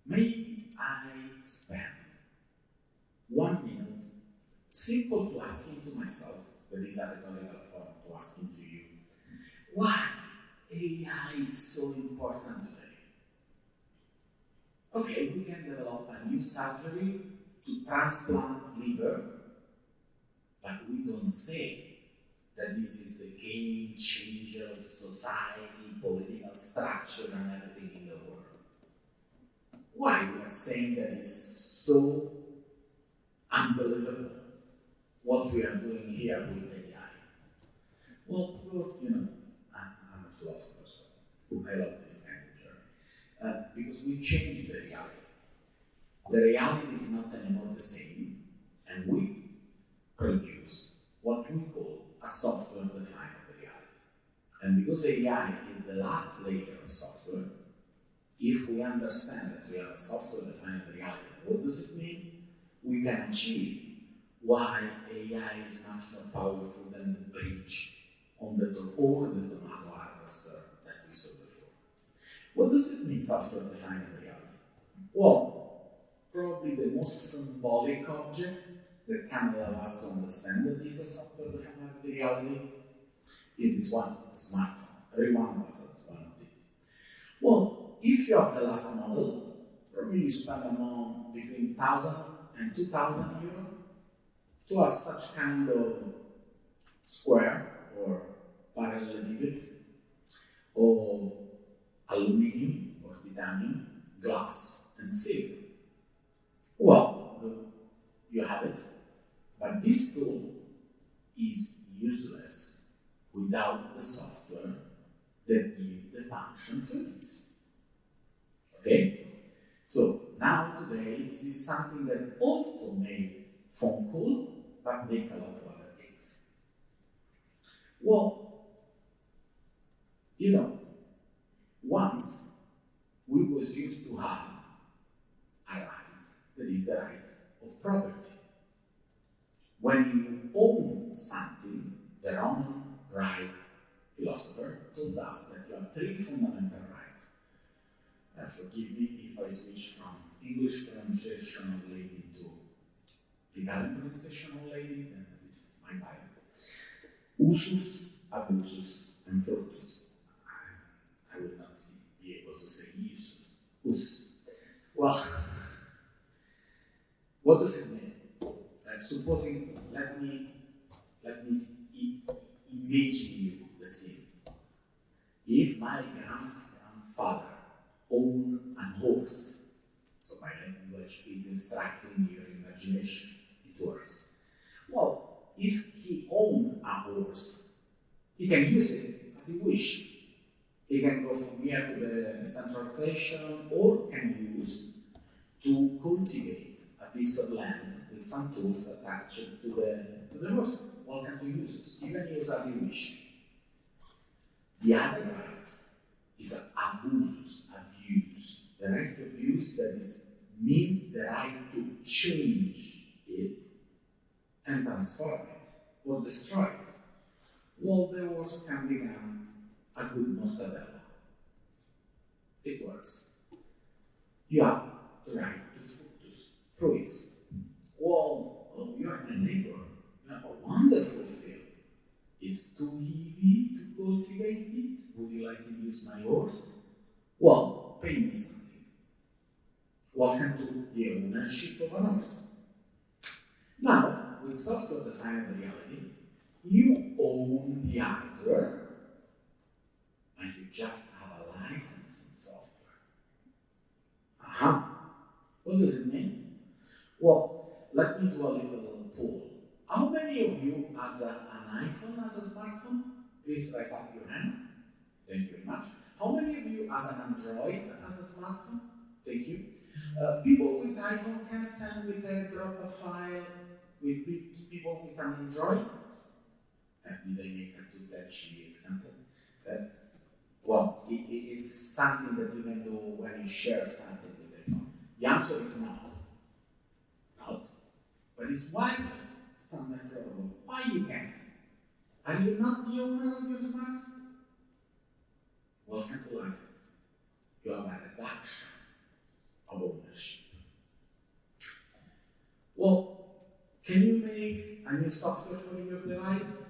maybe I spend 1 minute simple to asking to myself, that is a rhetorical form to asking to you, why AI is so important today? Okay, we can develop a new surgery to transplant liver, but we don't say that this is the game changer of society, political structure, and everything in the world. Why we are saying that it's so unbelievable what we are doing here with AI? Well, because, I'm a philosopher, so I love this kind of journey. Because we change the reality. The reality is not anymore the same, and we produce what we call a software-defined reality. And because AI is the last layer of software, if we understand that we have a software-defined reality, what does it mean? We can achieve why AI is much more powerful than the bridge on the or the tomato harvester that we saw before. What does it mean, software-defined reality? Well, probably the most symbolic object that can allow us to understand that this is a software-defined reality is this one, the smartphone. Every one of us has one of these. Well, if you have the last model, probably you spend amount between 1,000 and 2,000 euros to have such kind of square or parallelepiped or aluminum or titanium, glass, and silver. Well, you have it, but this tool is useless without the software that gives the function to it. Okay? So now today, this is something that also made phone call, but make a lot of other things. Well, once we was used to have a right, that is the right of property. When you own something, the Roman right philosopher told us that you have 3 fundamental rights. Forgive me if I switch from English pronunciation of lady to Italian pronunciation of lady, then this is my bias. Usus, abusus, and fructus. I would not be able to say usus. Usus. Well, what does it mean? Supposing, let me imagine you the scene. If my grandfather owned a horse, so my language is instructing your imagination, it works. Well, if he owned a horse, he can use it as he wishes. He can go from here to the central station, or can use to cultivate a piece of land with some tools attached to the horse. All kind of uses. You can use as you wish. The other right is abusus, abuse. The right to abuse, that is, means the right to change it and transform it or destroy it. Well, the horse can become a good mortadella. It works. You have the right to fruits. Well, you're my neighbor. You have a wonderful field. It's too heavy to cultivate it. Would you like to use my horse? Well, pay me something. Welcome to the ownership of an horse. Now, with software-defined reality, you own the hardware, and you just have a license in software. What does it mean? Well, let me do a little poll. How many of you has an iPhone as a smartphone? Please raise up your hand. Thank you very much. How many of you has an Android as a smartphone? Thank you. People with iPhone can send with a drop a file with people with an Android. Did I make a too touchy example? Well, it's it's something that you can do when you share something with a phone? The answer is not. Not. But it's wireless, standard protocol. Why you can't? Are you not the owner of your smartphone? Welcome to license. You have a reduction of ownership. Well, can you make a new software for your device?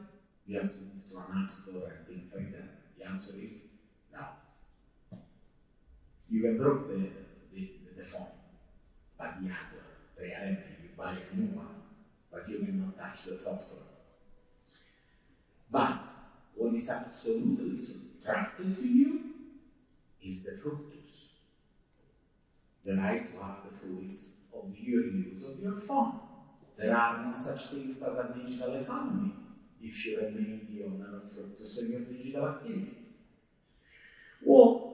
You have to move to an app store and things like that. The answer is no. You can broke the phone, but the hardware, they are empty. You buy a new one, but you cannot touch the software. But what is absolutely subtracted to you is the fructus, the right to have the fruits of your use of your phone. There are no such things as a digital economy if you remain the owner of fructus of your digital activity. Well,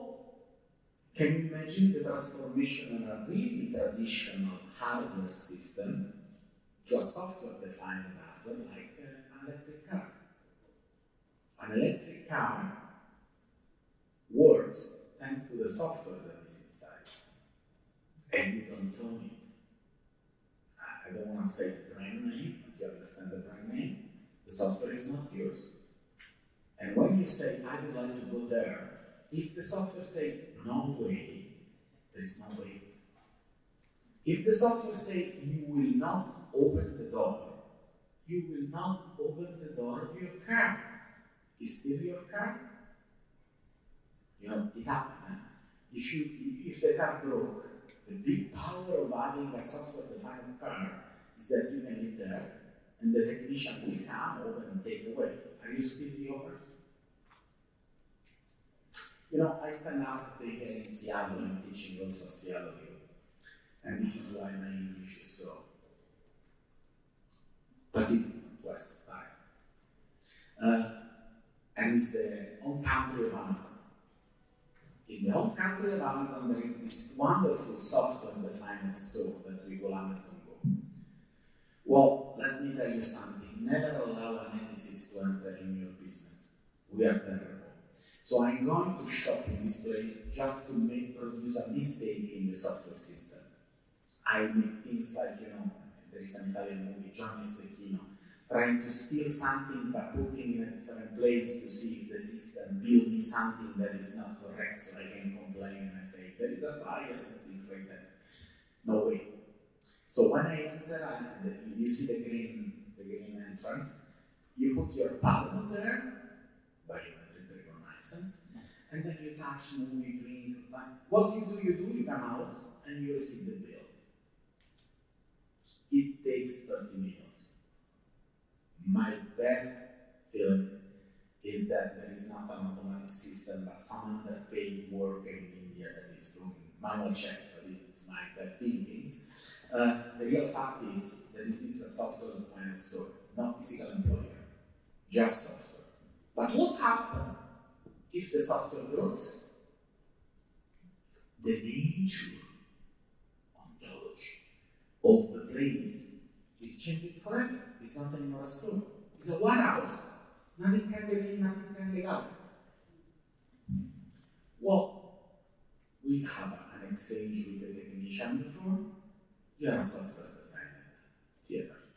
can you imagine the transformation of a really traditional hardware system to a software-defined hardware like an electric car? An electric car works thanks to the software that is inside, and you don't own it. I don't want to say the brand name, but you understand the brand name. The software is not yours. And when you say, I would like to go there, if the software says, no way, there is no way. If the software says, you will not open the door, you will not open the door of your car. Is still your car? You know, it happened. Huh? If the car broke, the big power of having a software-defined car is that you can live there and the technician will come, open and take away. Are you still the owners? You know, I spent half the day here in Seattle and teaching also Seattle here. And this is why my English is so Pacific West style. And it's the home country of Amazon. In the home country of Amazon, there is this wonderful software-defined store that we call Amazon Go. Well, let me tell you something. Never allow an ethicist to enter in your business. We are terrible. So I'm going to shop in this place just to produce a mistake in the software system. I make things like, there is an Italian movie, Johnny Stecchino, trying to steal something but putting in a different place to see if the system build me something that is not correct so I can complain and say, there is a bias and things like that. No way. So when I enter, you see the green entrance, you put your palm there, biometric reconnaissance, and then you touch, move, you drink. What you come out and you receive the bill. It takes 30 minutes. My bet feeling is that there is not an automatic system, but some underpaid worker in India that is doing manual check, but this is my bad thinkings. The real fact is that this is a software-defined store, not physical employer, just software. But what happens if the software grows? The nature, ontology of the place is changing forever. It's not anymore a store. It's a warehouse. Nothing can get in, nothing can get out. Well, we have an exchange with the technician before. You are software-defined theaters.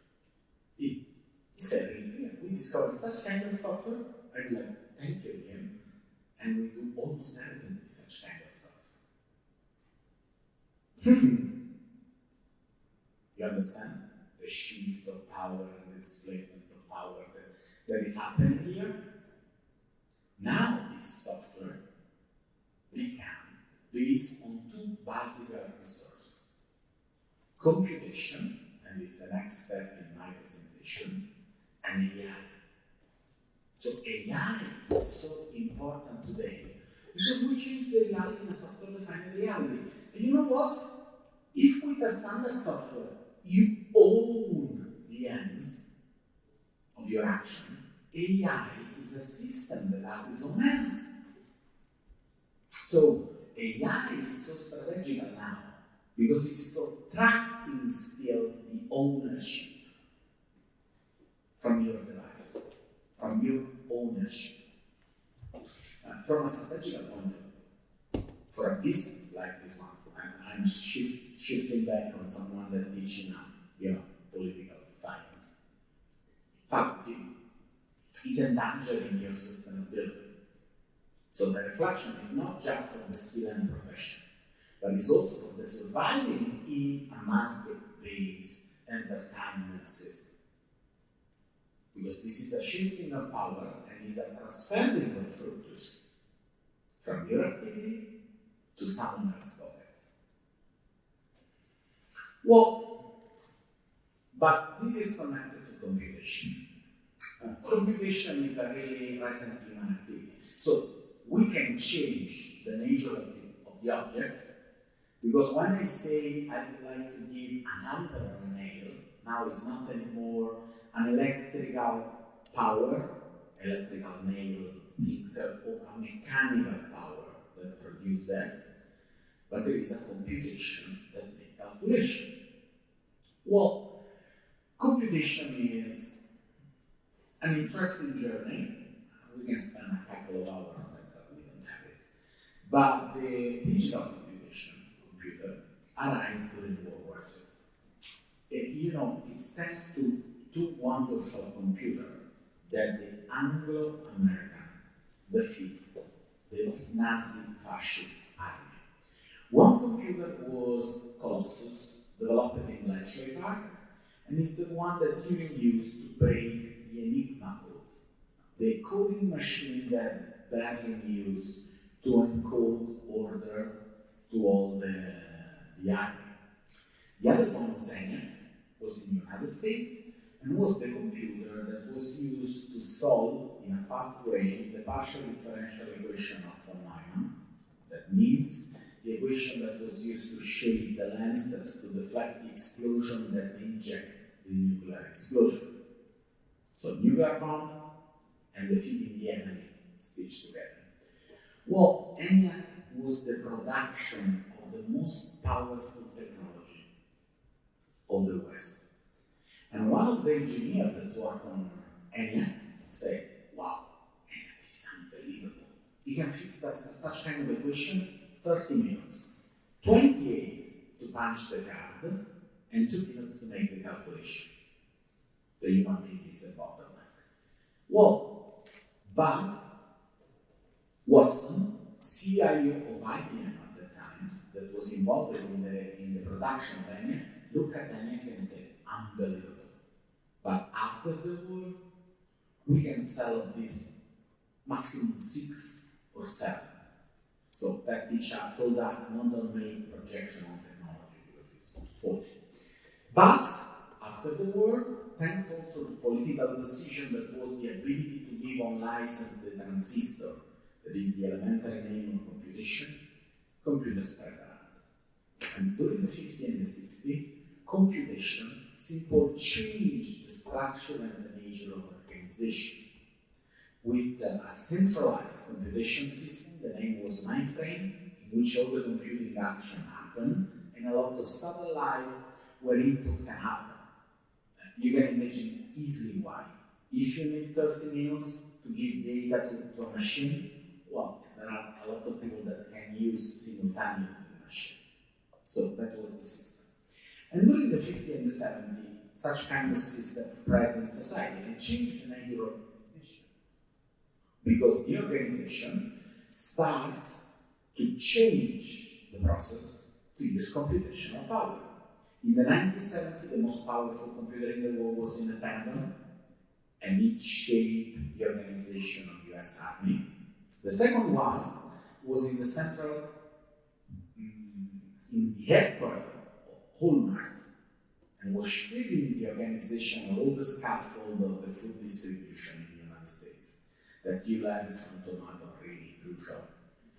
It's very clear. We discovered such kind of software. I'd like to thank you again. And we do almost everything with such kind of software. You understand? The shift of power and the displacement of power that is happening here. Now this software become based on two basic resources. Computation, and it's the next step in my presentation, and AI. So AI is so important today because we change the reality in a software-defined reality. And you know what? If with a standard software, you own the ends of your action, AI is a system that has its own ends. So AI is so strategical now because it's subtracting still the ownership from your device, from your ownership. From a strategical point of view, for a business like this one, I'm shifting back on someone that teaching political science. Faculty is endangering your sustainability. So the reflection is not just for the skill and profession, but it's also for the surviving in a market-based entertainment system. Because this is a shifting of power and is a transferring of fruits from your activity to someone else's pocket. Well, but this is connected to computation. Computation is a really recent human activity. So we can change the nature of the object, because when I say I would like to give an hammer on a nail, now it's not anymore an electrical power, electrical nail things, or a mechanical power that produce that, but there is a computation that makes calculation. Well, computation is an interesting journey. We can spend a couple of hours on that, but we don't have it. But the digital computer arises during World War II. It stands to two wonderful computers that the Anglo-American defeat the Nazi fascist army. One computer was Colossus, developed in Bletchley Park, and is the one that Turing used to break the Enigma code, the coding machine that Berlin used to encode order to all the army. The other one was ENIAC, was in the United States, and was the computer that was used to solve in a fast way the partial differential equation of von Neumann. That means the equation that was used to shape the lenses to deflect the explosion that inject the nuclear explosion. So nuclear bomb and defeating the enemy stitched together. Well, ENIAC was the production of the most powerful technology of the West. And one of the engineers that worked on ENIAC said, wow, ENIAC is unbelievable. You can fix such kind of equation 30 minutes, 28 to punch the card, and 2 minutes to make the calculation. The human being is the bottleneck. Well, but Watson, CIO of IBM at the time, that was involved in the production of ENIAC, looked at ENIAC and said, unbelievable. But after the war, we can sell this maximum 6 or 7. So that teacher told us don't make projection on technology because it's faulty. But after the war, thanks also to political decision that was the ability to give on license the transistor, that is the elementary name of computation, computers spread around. And during the 50s and the 60s, computation simply changed the structure and the nature of organization. With a centralized computation system, the name was mainframe, in which all the computing action happened, and a lot of satellite where input can happen. You can imagine easily why. If you need 30 minutes to give data to a machine, well, there are a lot of people that can use simultaneously the machine. So that was the system. And during the 50s and the 70s, such kind of system spread in society and changed the nature of organization. Because the organization started to change the process to use computational power. In the 1970s, the most powerful computer in the world was in the Pentagon, and it shaped the organization of the US Army. The second was in the central, in the headquarters of Walmart, and was shaping the organization of all the scaffold of the food distribution in the United States. That you learn from Tomato really crucial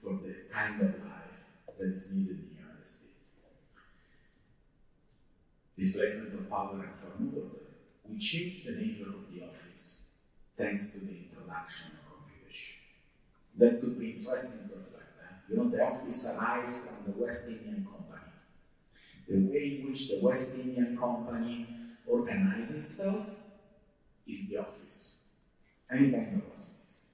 for the kind of life that is needed in the United States. Displacement of power and form of order. We changed the nature of the office thanks to the introduction of computation. That could be interesting to reflect. The office arises from the West Indian Company. The way in which the West Indian Company organizes itself is the office, any kind of office.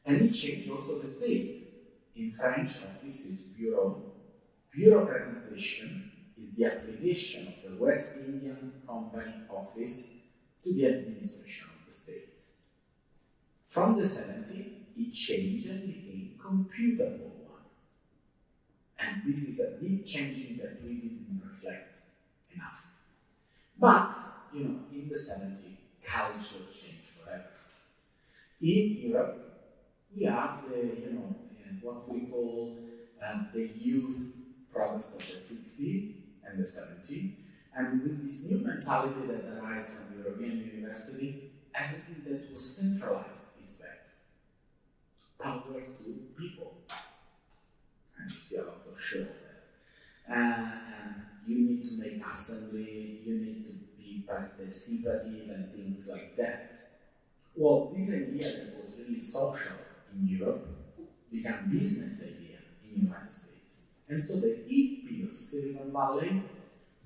And it changed also the state. in French, office is bureau. Bureaucratization is the application of the West Indian Company office to the administration of the state. From the 70s, it changed and became computable one. And this is a big changing that we didn't reflect enough. But, in the 70s, culture changed forever. In Europe, we have what we call the youth protest of the 60s and the 70s, and with this new mentality that arises from European university, everything that was centralized is bad. Power to people. And you see a lot of show of that. And you need to make assembly, you need to be participative and things like that. Well, this idea that was really social in Europe became business idea in the United States. And so the hippie of Silicon Valley,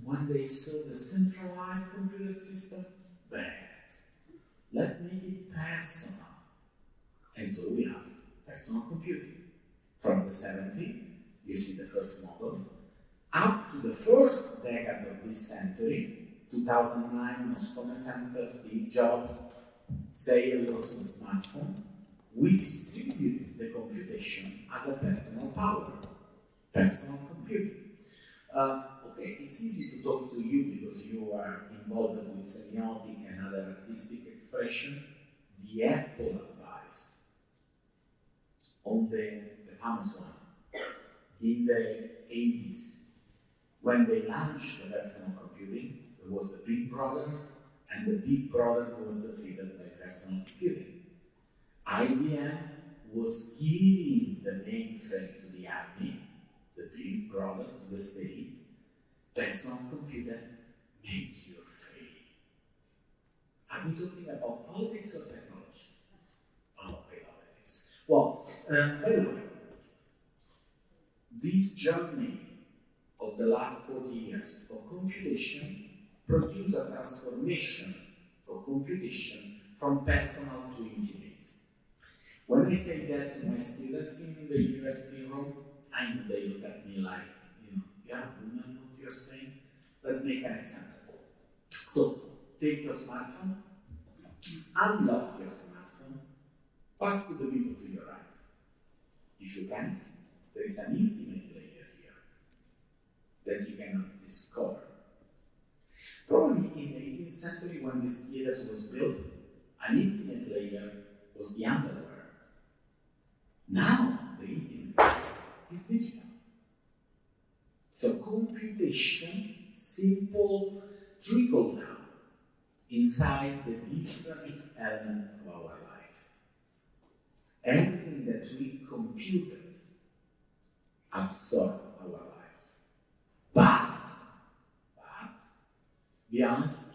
when they saw the centralized computer system, bad. Let's make it personal. And so we have personal computing. From the 70s, you see the first model, up to the first decade of this century, 2009, Moscone Center, Steve Jobs, say hello to the smartphone, we distribute the computation as a personal power, personal computing. Okay, it's easy to talk to you because you are involved with semiotic and other artistic expression. The Apple advice on the famous one in the 80s, when they launched the personal computing, there was the Big Brothers, and the Big Brother was defeated by personal computing. IBM was giving the mainframe to the army, the Big Brother to the state. Personal computer make you free. Are we talking about politics or technology? Oh, I love ethics. Well, by the way, this journey of the last 40 years of computation produced a transformation of computation from personal to intimate. When I say that to my students in the USB room, I know they look at me like, you're a woman, what you're saying. Let's make an example. So, take your smartphone, unlock your smartphone, pass to the people to your right. If you can't, there is an intimate layer here that you cannot discover. Probably in the 18th century, when this theater was built, an intimate layer was the underwear. Now, the intimate layer is digital. So computation, simple trickle down inside the different element of our life. Everything that we computed absorb our life. But, be honest,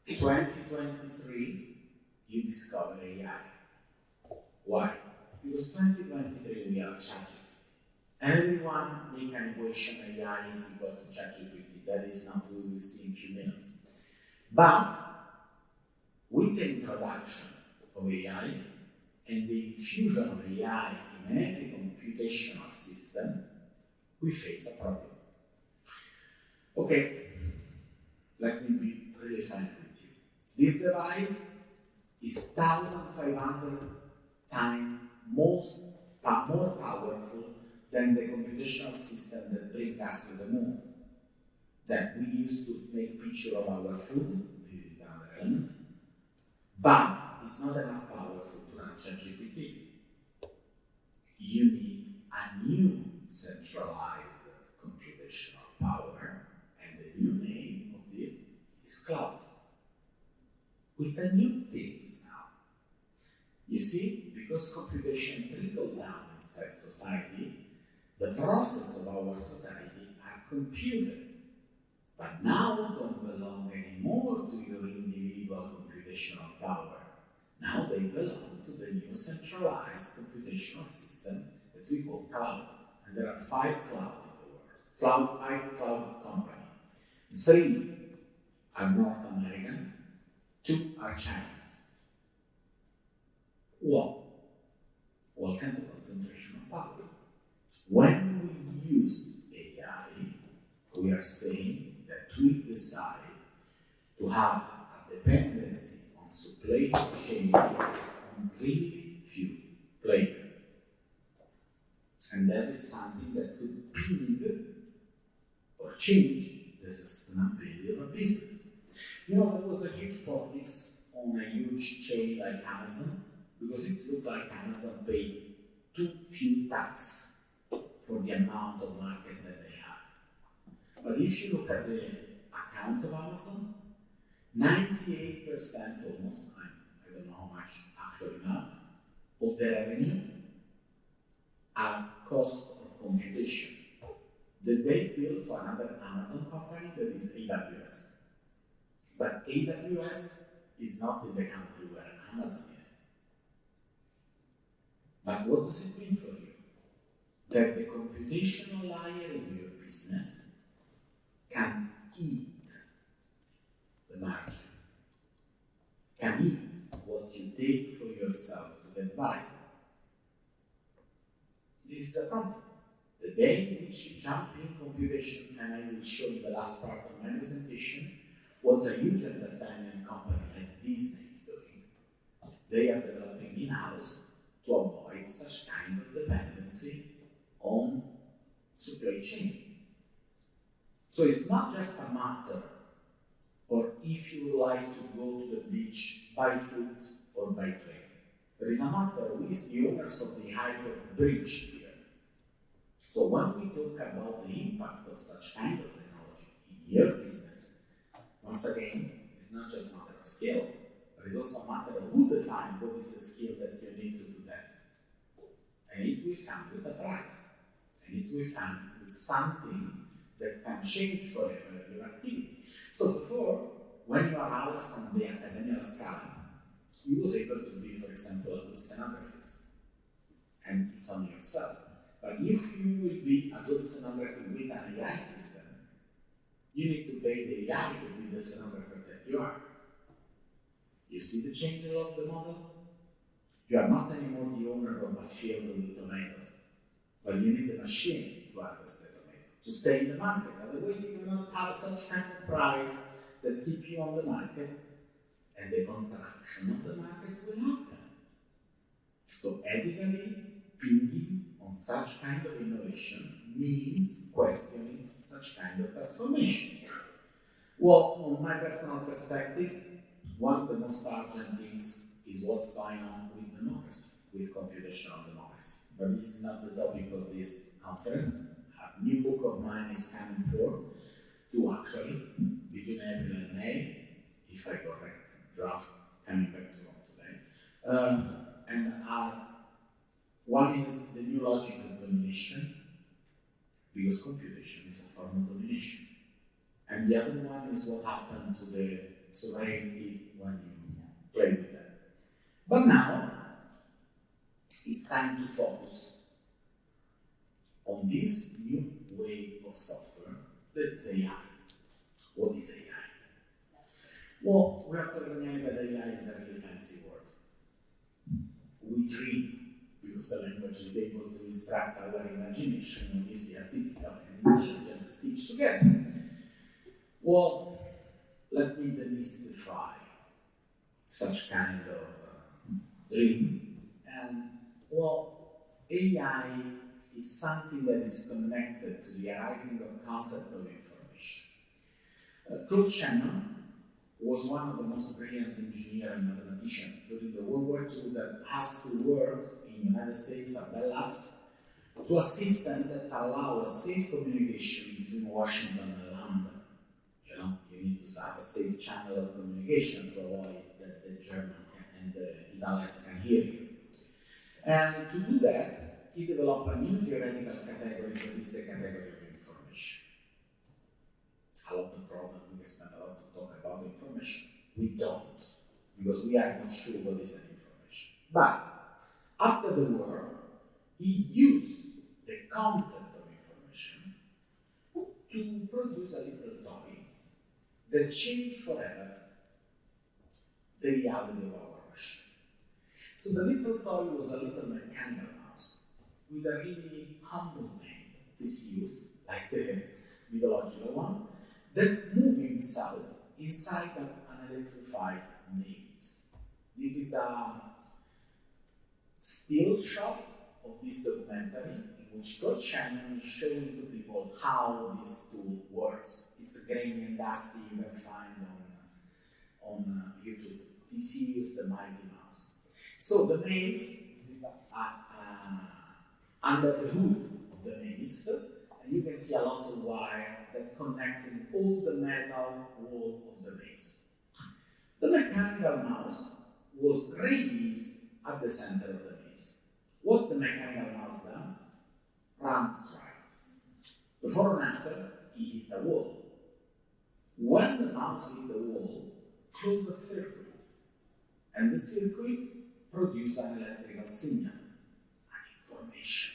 2023, you discover AI. Why? Because 2023 we are ChatGPT. Everyone make an equation AI is equal to ChatGPT. That is not what we will see in a few minutes. But with the introduction of AI and the infusion of AI in every computational system, we face a problem. Okay, let me be really frank with you. This device is 1,500 times more powerful than the computational system that brings us to the moon. That we used to make picture of our food, this is another element, but it's not enough powerful to run ChatGPT. You need a new centralized computational power, and the new name of this is cloud. With the new things now. You see, because computation trickled down inside society, the process of our society are computed, but now don't belong anymore to your individual computational power. Now they belong to the new centralized computational system that we call cloud. And there are 5 clouds in the world, 5 cloud companies. 3 are North American, 2 are Chinese. What kind of concentration of power? When we use AI, we are saying that we decide to have a dependency on supply chain on really few players. And that is something that could ping or change the sustainability of a business. You know, there was a huge politics on a huge chain like Amazon, because it looked like Amazon paid too few tax for the amount of market that they have. But if you look at the account of Amazon, 98% almost, I don't know how much actually now, of the revenue are cost of computation that they built to another Amazon company that is AWS. But AWS is not in the country where Amazon is. But what does it mean for you? That the computational layer in your business can eat the margin, can eat what you take for yourself to get by. This is a problem. The day in which you jump in computation, and I will show you the last part of my presentation, what a huge entertainment company like Disney is doing. They are developing in-house to avoid such kind of dependency on supply chain. So it's not just a matter or if you would like to go to the beach by foot or by train. There is a matter who is the owners of the height of the bridge here. So when we talk about the impact of such kind of technology in your business, once again, it's not just a matter of skill, but it's also a matter of who defines what is the skill that you need to do that. And it will come with a price. And it will come with something that can change forever your activity. So before, when you are out from the Accademia Scala, you was able to be, for example, a good scenographer. And it's on yourself. But if you will be a good scenographer with an AI system, you need to pay the AI to be the scenographer that you are. You see the change of the model? You are not anymore the owner of a field with tomatoes, but you need the machine to harvest the tomato, to stay in the market. Otherwise, you cannot have such kind of price that keep you on the market, and the contraction of the market will happen. So ethically, pinging on such kind of innovation means questioning such kind of transformation. Well, from my personal perspective, one of the most urgent things is what's going on with democracy, with computational democracy. But this is not the topic of this conference. A new book of mine is coming forth to actually, between April and May, if I correct, draft coming back to today. One is the new logic of domination, because computation is a form of domination. And the other one is what happened to the sovereignty when you play with that. But now, it's time to focus on this new way of software that is AI. What is AI? Well, we have to recognize that AI is a really fancy word. We dream, because the language is able to instruct our imagination when we see artificial and intelligence stitched together. Well, let me demystify such kind of dream. And, well, AI is something that is connected to the arising of concept of information. Claude Shannon was one of the most brilliant engineers and mathematicians during the World War II that has to work in the United States at Bell Labs to a system that allows safe communication between Washington and London. You know, you need to have a safe channel of communication to avoid that the German and the Italians can hear you. And to do that, he developed a new theoretical category that is the category of information. A lot of problems, we spend a lot of talk about information. We don't, because we are not sure what is an information. But after the war, he used the concept of information to produce a little toy that changed forever the reality of our machine. So the little toy was a little mechanical mouse with a really humble name, Theseus, like the mythological one, that moves himself inside an electrified maze. This is a still shot of this documentary in which Coach Shannon is showing to people how this tool works. It's a grainy and dusty you can find on YouTube. Theseus, the mighty mouse. So the maze is under the hood of the maze, and you can see a lot of wire that connecting all the metal wall of the maze. The mechanical mouse was released at the center of the maze. What the mechanical mouse does? Runs right. Before and after, he hit the wall. When the mouse hit the wall, close a circuit, and the circuit produces an electrical signal, an information.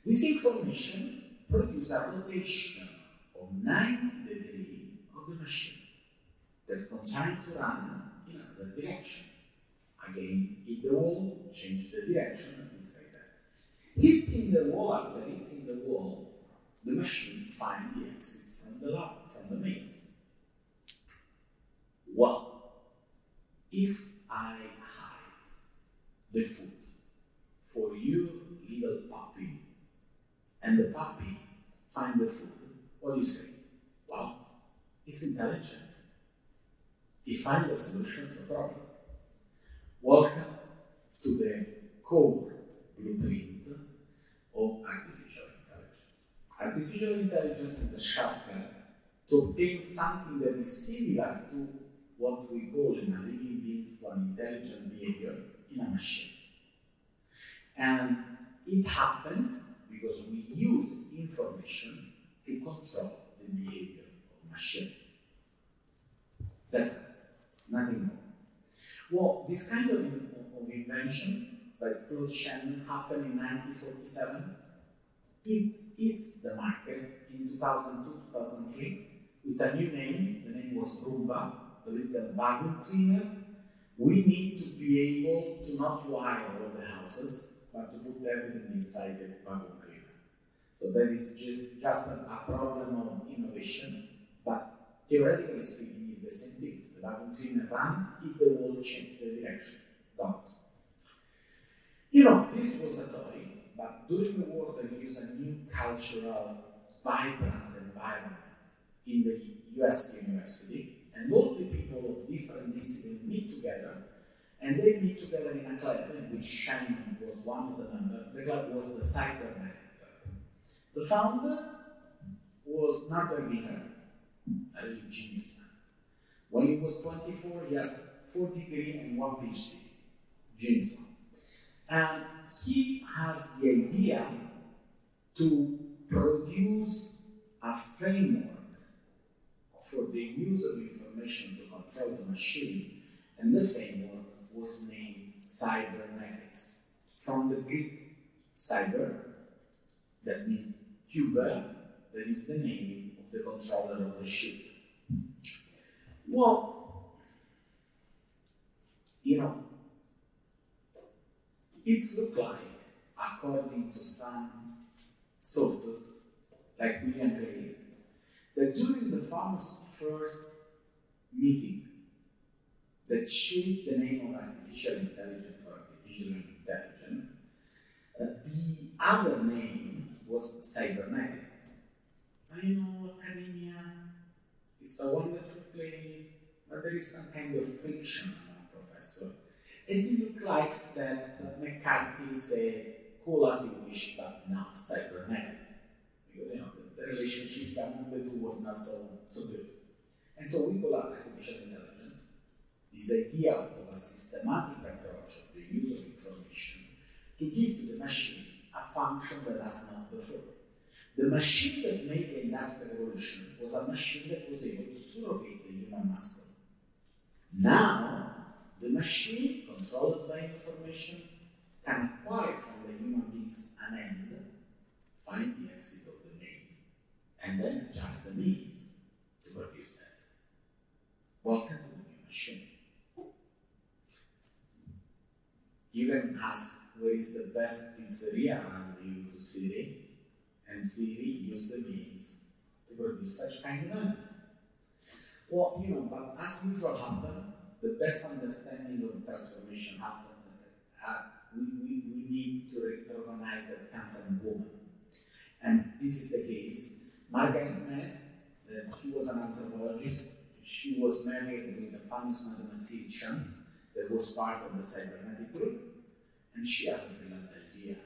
This information produces a rotation of 90 degrees of the machine that continues to run in another direction. Again, hit the wall, change the direction, and things like that. Hitting the wall after hitting the wall, the machine finds the exit from the lab, from the maze. Well, if I hide the food for your little puppy, and the puppy finds the food, what do you say? Wow, it's intelligent. It finds a solution to the problem. Welcome to the core blueprint of artificial intelligence. Artificial intelligence is a shortcut to obtain something that is similar to what we call in a living beings to an intelligent behavior in a machine. And it happens because we use information to control the behavior of machine. That's it, nothing more. Well, this kind of invention by Claude Shannon happened in 1947. It hits the market in 2002-2003 with a new name. The name was Roomba, the little vacuum cleaner. We need to be able to not wire all the houses, but to put everything inside the vacuum cleaner. So that is just a problem of innovation, but theoretically speaking, it's the same thing. The vacuum cleaner run, hit the wall, change the direction. Don't. You know, this was a toy, but during the war they used a new cultural, vibrant environment in the US university, and all the people of different disciplines meet together, and they meet together in a club in which Shannon was one of the members. The club was the cybernetic club. The founder was Norbert Wiener, a really genius man. When he was 24, he has 4 degrees and 1 PhD. Genius man. And he has the idea to produce a framework for the use of information to control the machine, and the framework was named cybernetics, from the Greek cyber, that means cuber, that is the name of the controller of the ship. Well, you know, it's looked like, according to some sources, like William Clay, that during the famous first meeting that shaped the name of artificial intelligence for artificial intelligence, the other name was cybernetic. I know Accademia, it's a wonderful place, but there is some kind of friction among professors. And it looks like that McCarthy said, call as you wish, but not cybernetic. Because, you know, the relationship among the two was not so good. And so we call it artificial intelligence, this idea of a systematic approach of the use of information to give to the machine a function that has not before. The machine that made the Industrial Revolution was a machine that was able to surrogate the human muscle. Now, the machine, controlled by information, can acquire from the human beings an end, find the exit of the maze, and then adjust the means to produce that. Welcome to the new machine. You can ask, where is the the best pizzeria around you to Siri, and Siri use the means to produce such kind of ads. Well, but as usual happen, the best understanding of transformation happen. We need to recognize that come from a woman. And this is the case. Margaret Mead, she was an anthropologist. She was married with a famous mathematician that was part of the cybernetic group. And she has a brilliant idea.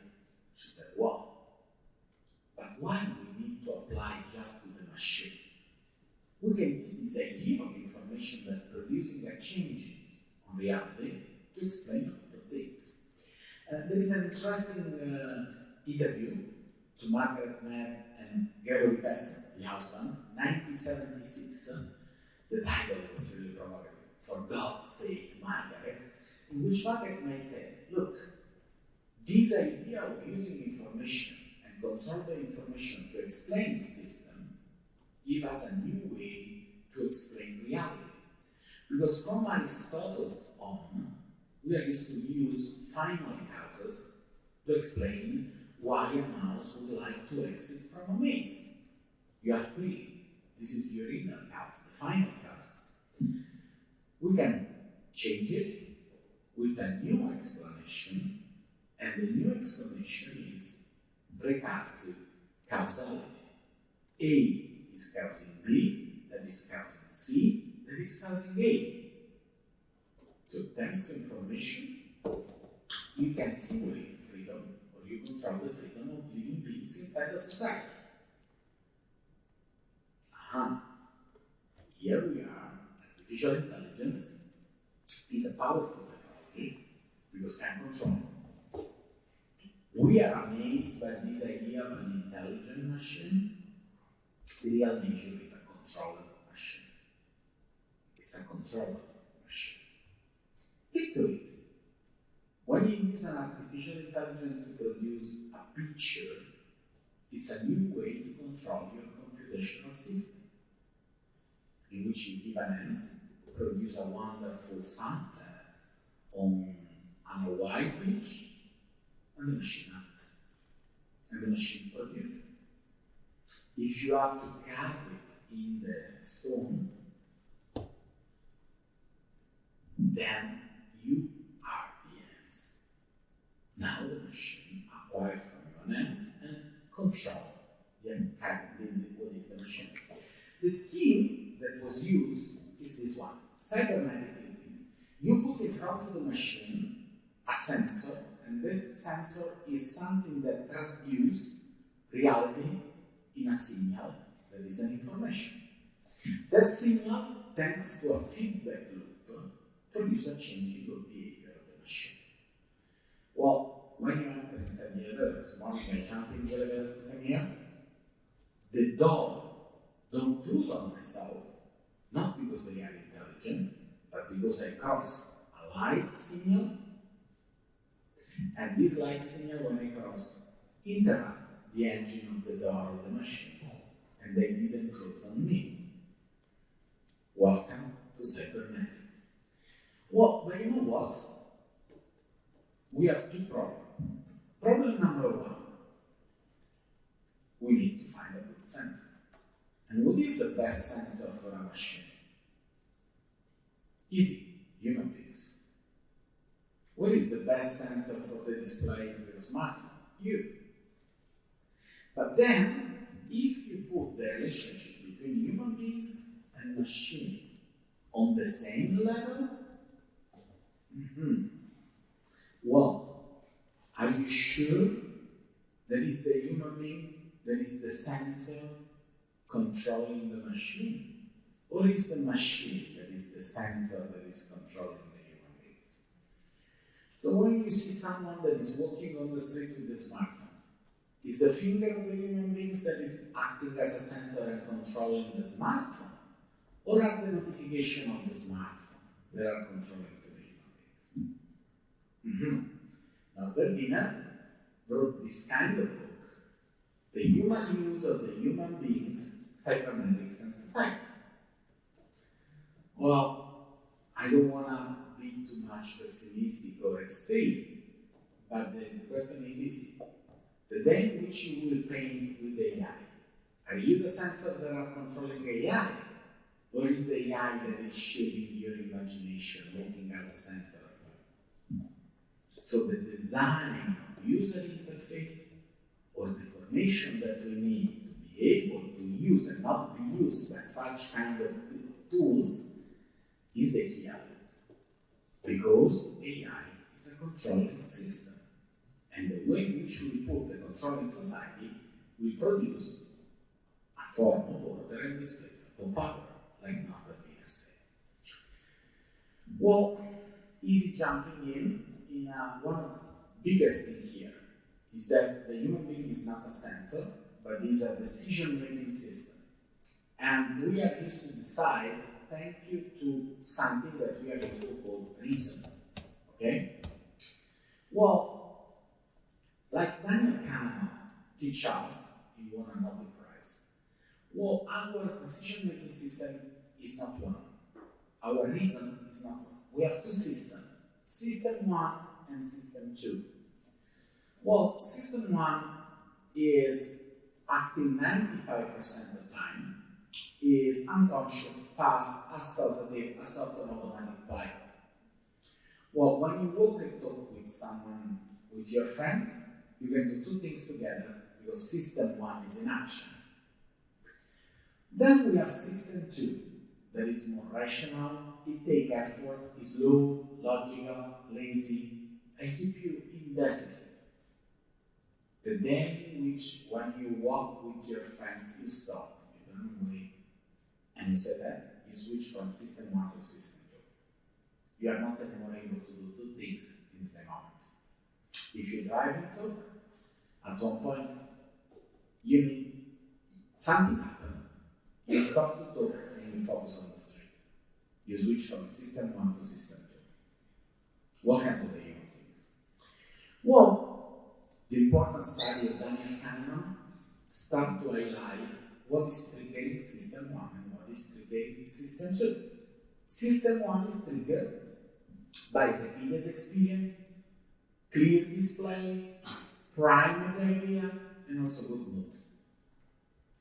She said, well, but why do we need to apply just to the machine? We can use this idea of information that producing a change on reality to explain a lot of things. There is an interesting interview to Margaret Mead and Gregory Besson, the husband, 1976. The title was really provocative. For God's sake, Margaret, in which Margaret Mead said, look, this idea of using information and control the information to explain the system give us a new way to explain reality. Because from Aristotle's on, we are used to use final causes to explain why a mouse would like to exit from a maze. You are free. This is your inner cause, the final causes. We can change it with a new explanation, and the new explanation is recursive causality. A is causing B, that is causing C, that is causing A. So thanks to information, you can simulate freedom, or you control the freedom of living beings inside the society. Here we are. Artificial intelligence is a powerful technology because can control it. We are amazed by this idea of an intelligent machine. The real nature is a controlled machine. It's a controlled machine. Think to it. When you use an artificial intelligence to produce a picture, it's a new way to control your computational system, in which you give an answer, produce a wonderful sunset on a white beach, and the machine acts, and the machine produces it. If you have to carve it in the stone, then you are the ants. Now the machine acquires from your ants and control what is the machine. The scheme that was used is this one. Cybernetic is this. You put in front of the machine a sensor, and this sensor is something that transduces reality in a signal that is an information. That signal, thanks to a feedback loop, produces a change in the behavior of the machine. Well, when you enter inside the elevator this morning, I jump in the elevator to come here, the door don't close on myself, not because they are intelligent, but because I cross a light signal, and this light signal, when I cross, interrupt the engine of the door of the machine, and they didn't close on me. Welcome to cybernetic. Well, but you know what? We have two problems. Problem number one, we need to find a good sensor. And what is the best sensor for a machine? Easy, human beings. What is the best sensor for the display of your smartphone? You. But then, if you put the relationship between human beings and machine on the same level, well, are you sure that is the human being, that is the sensor controlling the machine? Or is the machine that is the sensor that is controlling the human beings? So when you see someone that is walking on the street with a smartphone, is the finger of the human beings that is acting as a sensor and controlling the smartphone? Or are the notifications of the smartphone that are controlling the human beings? Now, Berliner wrote this kind of book, The Human Use of the Human Beings, Cybernetics and Society. Well, I don't want to be too much pessimistic or extreme, but the question is easy. The day in which you will paint with AI, are you the sensors that are controlling AI? Or is AI that is shaping your imagination, making as a sensor? So the design of user interface or the formation that we need to be able to use and not be used by such kind of tools is the key element. Because AI is a controlling system. And the way in which we put the control in society will produce a form of order and displacement of power, like Norbert Wiener said. Well, easy jumping in one of the biggest things here is that the human being is not a sensor, but is a decision-making system. And we are used to decide thank you to something that we are used to call reason. Okay? Well, like Daniel Kahneman teaches us, he won a Nobel Prize. Well, our decision-making system is not one. Our reason is not one. We have two systems, System 1 and System 2. Well, System 1 is acting 95% of the time, is unconscious, fast, associative, a sort of automatic pilot. Well, when you walk and talk with someone, with your friends, you can do two things together because System 1 is in action. Then we have System 2 that is more rational, it takes effort, is low, logical, lazy, and keep you indecisive. The day in which when you walk with your friends, you stop, you turn away, and you say that, you switch from System 1 to System 2. You are not anymore able to do two things in the same moment. If you drive and talk, at one point, you need something happen. You stop to talk and you focus on the street. You switch from System 1 to System 2. Welcome to the human things. Well, the important study of Daniel Kahneman start to highlight what is triggering System 1 and what is triggering System 2. System 1 is triggered by repeated experience, clear display, prime idea, and also good mood.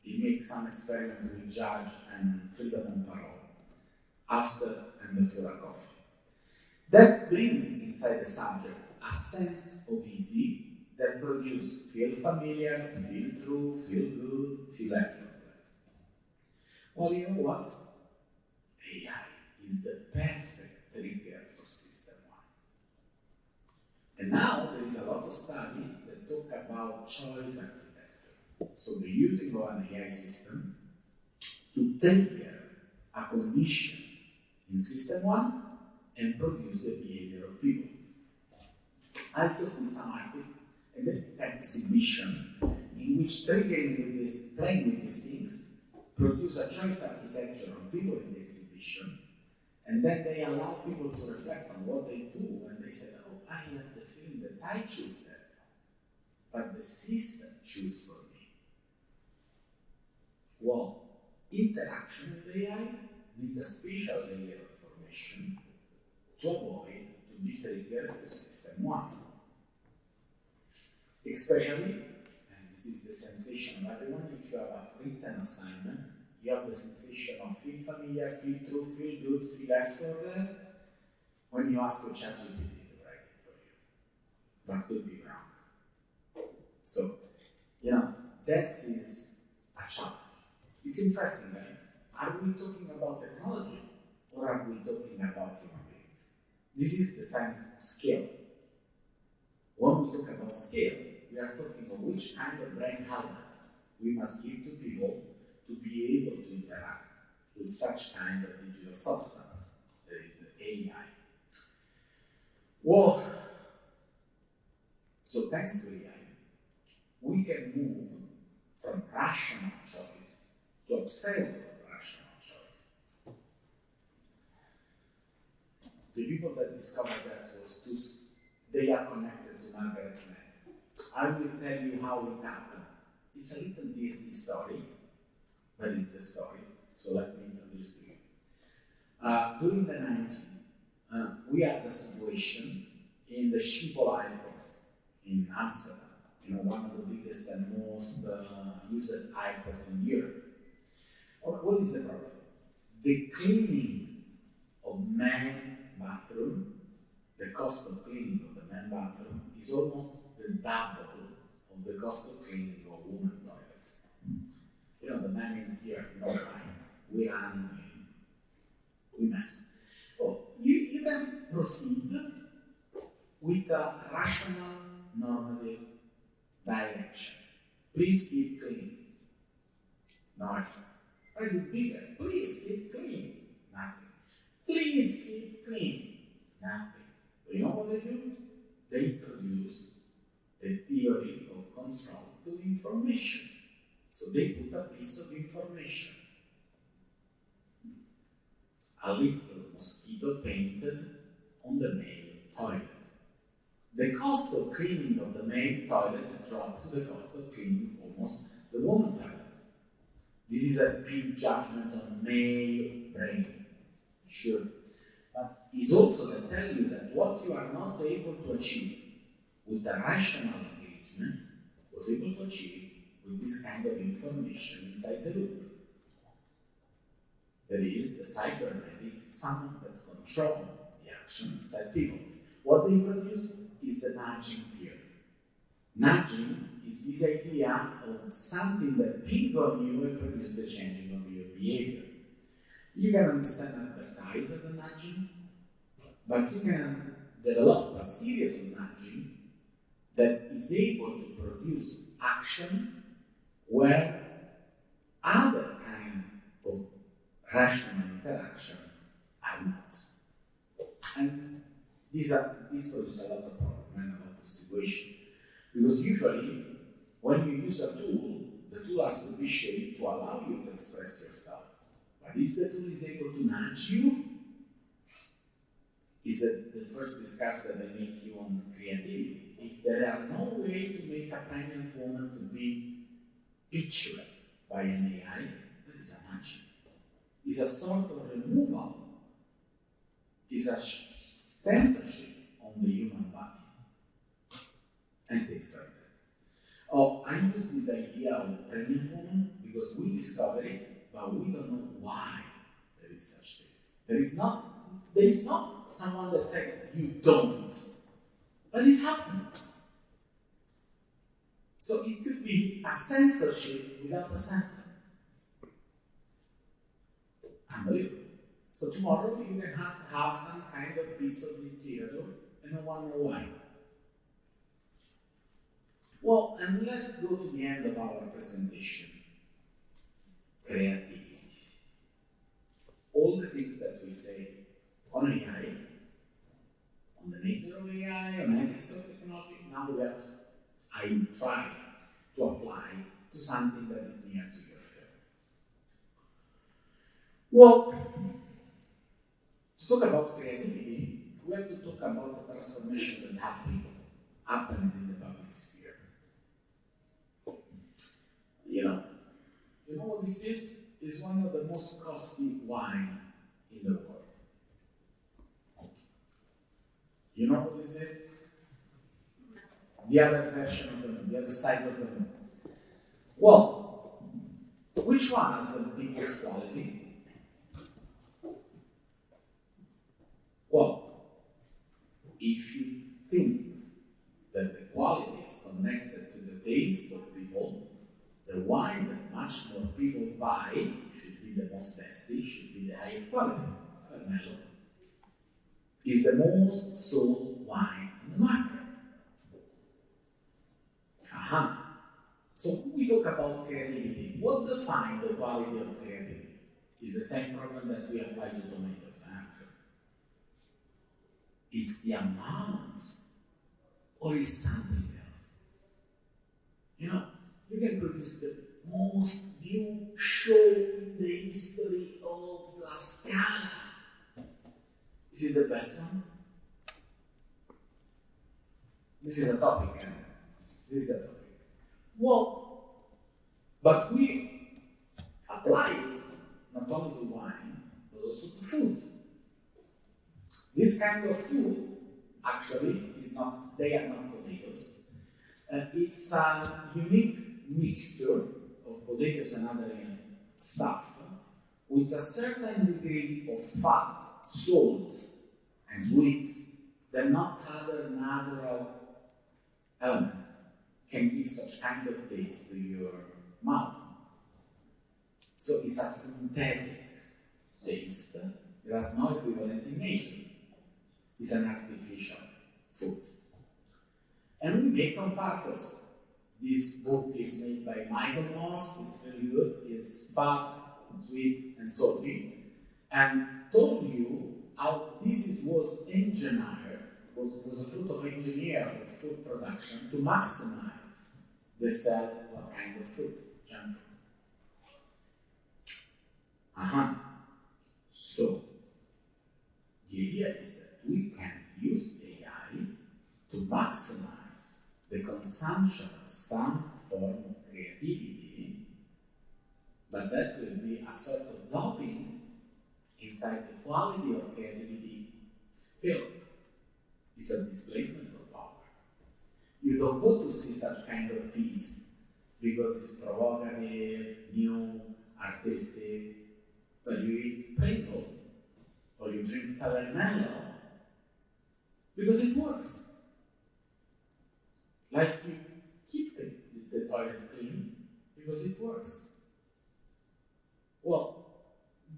He makes some experiment with Judge and freedom of parole after and before a coffee. That brings inside the subject a sense of easy that produce feel familiar, feel true, feel good, feel effortless. Well, you know what? AI is the perfect trigger for System 1. And now there is a lot of study that talk about choice architecture. So the using of an AI system to trigger a condition in System 1 and produce the behavior of people. I talked with some artists and they had exhibition in which triggering with this, playing with these things, produce a choice architecture on people in the exhibition, and then they allow people to reflect on what they do, and they said, oh, I have the feeling that I choose that, but the system chooses for me. Well, interaction with AI need a special layer of formation to avoid to be triggered to System 1. Especially, and this is the sensation of everyone, if you have a written assignment, you have the sensation of feel familiar, feel true, feel good, feel effortless, when you ask your ChatGPT to write it for you. That could be wrong. So, that is a challenge. It's interesting, right? Are we talking about technology or are we talking about human beings? This is the science of scale. When we talk about scale, we are talking of which kind of brain helmet we must give to people to be able to interact with such kind of digital substance, that is the AI. Well, so thanks to AI, we can move from rational choice to pseudo-rational choice. The people that discovered that they are connected to Margaret Mead. I will tell you how it happened. It's a little dirty story, but it's the story. So let me introduce to you. During the 90s, we had a situation in the Schiphol airport in Amsterdam, one of the biggest and most used airport in Europe. What is the problem? The cleaning of man bathroom, the cost of cleaning of the man bathroom is almost the double of the cost of cleaning of woman toilets. The men in here, we run, we mess. You can proceed with a rational normative direction. Please keep clean. No effort. Write it bigger. Please keep clean. Nothing. Please keep clean. Nothing. But you know what they do? They introduce the theory of control to information. So they put a piece of information. A little mosquito painted on the male toilet. The cost of cleaning of the male toilet dropped to the cost of cleaning almost the woman toilet. This is a big judgment on male brain, sure. But it's also to tell you that what you are not able to achieve with a rational engagement was able to achieve with this kind of information inside the loop. There is the cybernetic someone that controls the action inside people. What they produce is the nudging theory. Nudging is this idea of something that ping on you and produce the changing of your behavior. You can understand advertise as a nudging, but you can develop a series of nudging that is able to produce action where other kind of rational interaction are not. And this produces a lot of problems and a lot of situation. Because usually, when you use a tool, the tool has to be shaped to allow you to express yourself. But if the tool is able to nudge you, is the first discussion that I make you on creativity. If there are no way to make a pregnant woman to be pictured by an AI, that is a nudging. It's a sort of removal. It's a censorship on the human body. And things like that. I use this idea of pregnant woman because we discovered it, but we don't know why there is such things. There is not someone that said you don't, but it happened. So it could be a censorship without a censor. Unbelievable. So tomorrow you can have some kind of piece of literature and no one knows why. Well, and let's go to the end of our presentation. Creativity. All the things that we say on AI, on the nature of AI, on ethics of technology, now I try to apply to something that is near to your field. Well, to talk about creativity, we have to talk about the transformation that happened in the public sphere. You know what this is? It's one of the most costly wine in the world. You know what this is? The other version of the moon, the other side of the moon. Well, which one has the biggest quality? Well, if you think that the quality is connected to the taste of people, the wine that much more people buy should be the most tasty, should be the highest quality. Carmelo is the most sold wine in the market. So we talk about creativity. What defines the quality of creativity? Is the same problem that we apply to tomatoes. It's the amount, or is something else? You can produce the most viewed show in the history of La Scala. Is it the best one? This is a topic, This is a topic. Well, but we apply it not only to wine, but also to food. This kind of food, actually, they are not tomatoes. It's a unique mixture of potatoes and other stuff with a certain degree of fat, salt, and sweet that not other natural elements can give such kind of taste to your mouth. So it's a synthetic taste that has no equivalent in nature. It's an artificial food. And we make comparators. This book is made by Michael Moss. It's really good. It's fat, sweet, and salty. And told you how this was engineered, was a fruit of engineering of food production to maximize the sale of what kind of food, junk food. So, the idea is that we can use AI to maximize the consumption of some form of creativity, but that will be a sort of doping inside the quality of creativity field. It's a displacement of power. You don't go to see such kind of piece because it's provocative, new, artistic, but you eat Pringles or you drink Tavernello because it works. Like you keep the toilet clean because it works. Well,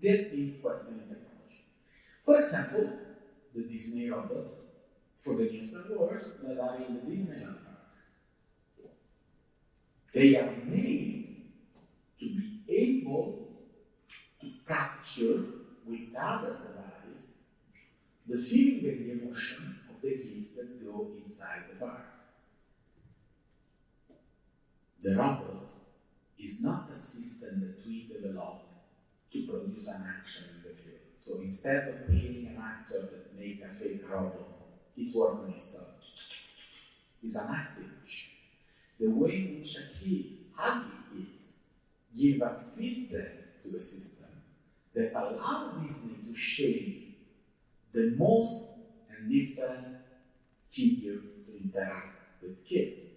that means questioning technology. For example, the Disney robots for the new Star Wars that are in the Disneyland park. They are made to be able to capture with other device the feeling and the emotion of the kids that go inside the park. The robot is not a system that we develop to produce an action in the field. So instead of paying an actor that make a fake robot, it works on itself. It's an active machine. The way in which a kid hugging it give a feedback to the system that allow Disney to shape the most and different figure to interact with kids.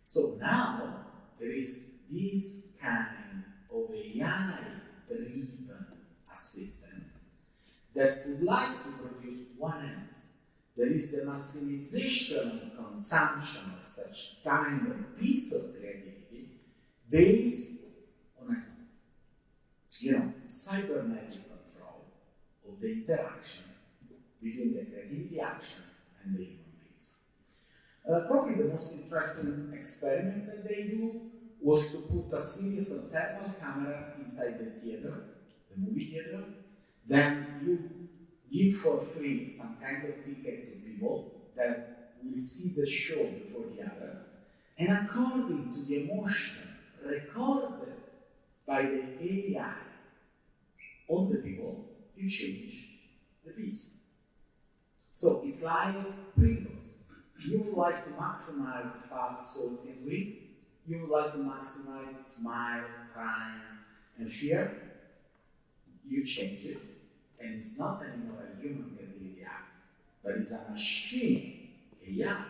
So now there is this kind of AI-driven assistance that would like to produce one else. There is the maximization of consumption of such kind of piece of creativity based on a cybernetic control of the interaction between the creativity action and the human beings. Probably the most interesting experiment that they do was to put a series of thermal camera inside the theater, the movie theater. Then you give for free some kind of ticket to people that will see the show before the other, and according to the emotion recorded by the AI on the people, you change the piece. So it's like Pringles. You would like to maximize fat, salt, and sweet. You would like to maximize smile, crime, and fear. You change it, and it's not anymore a human creativity act, but it's a machine, AI,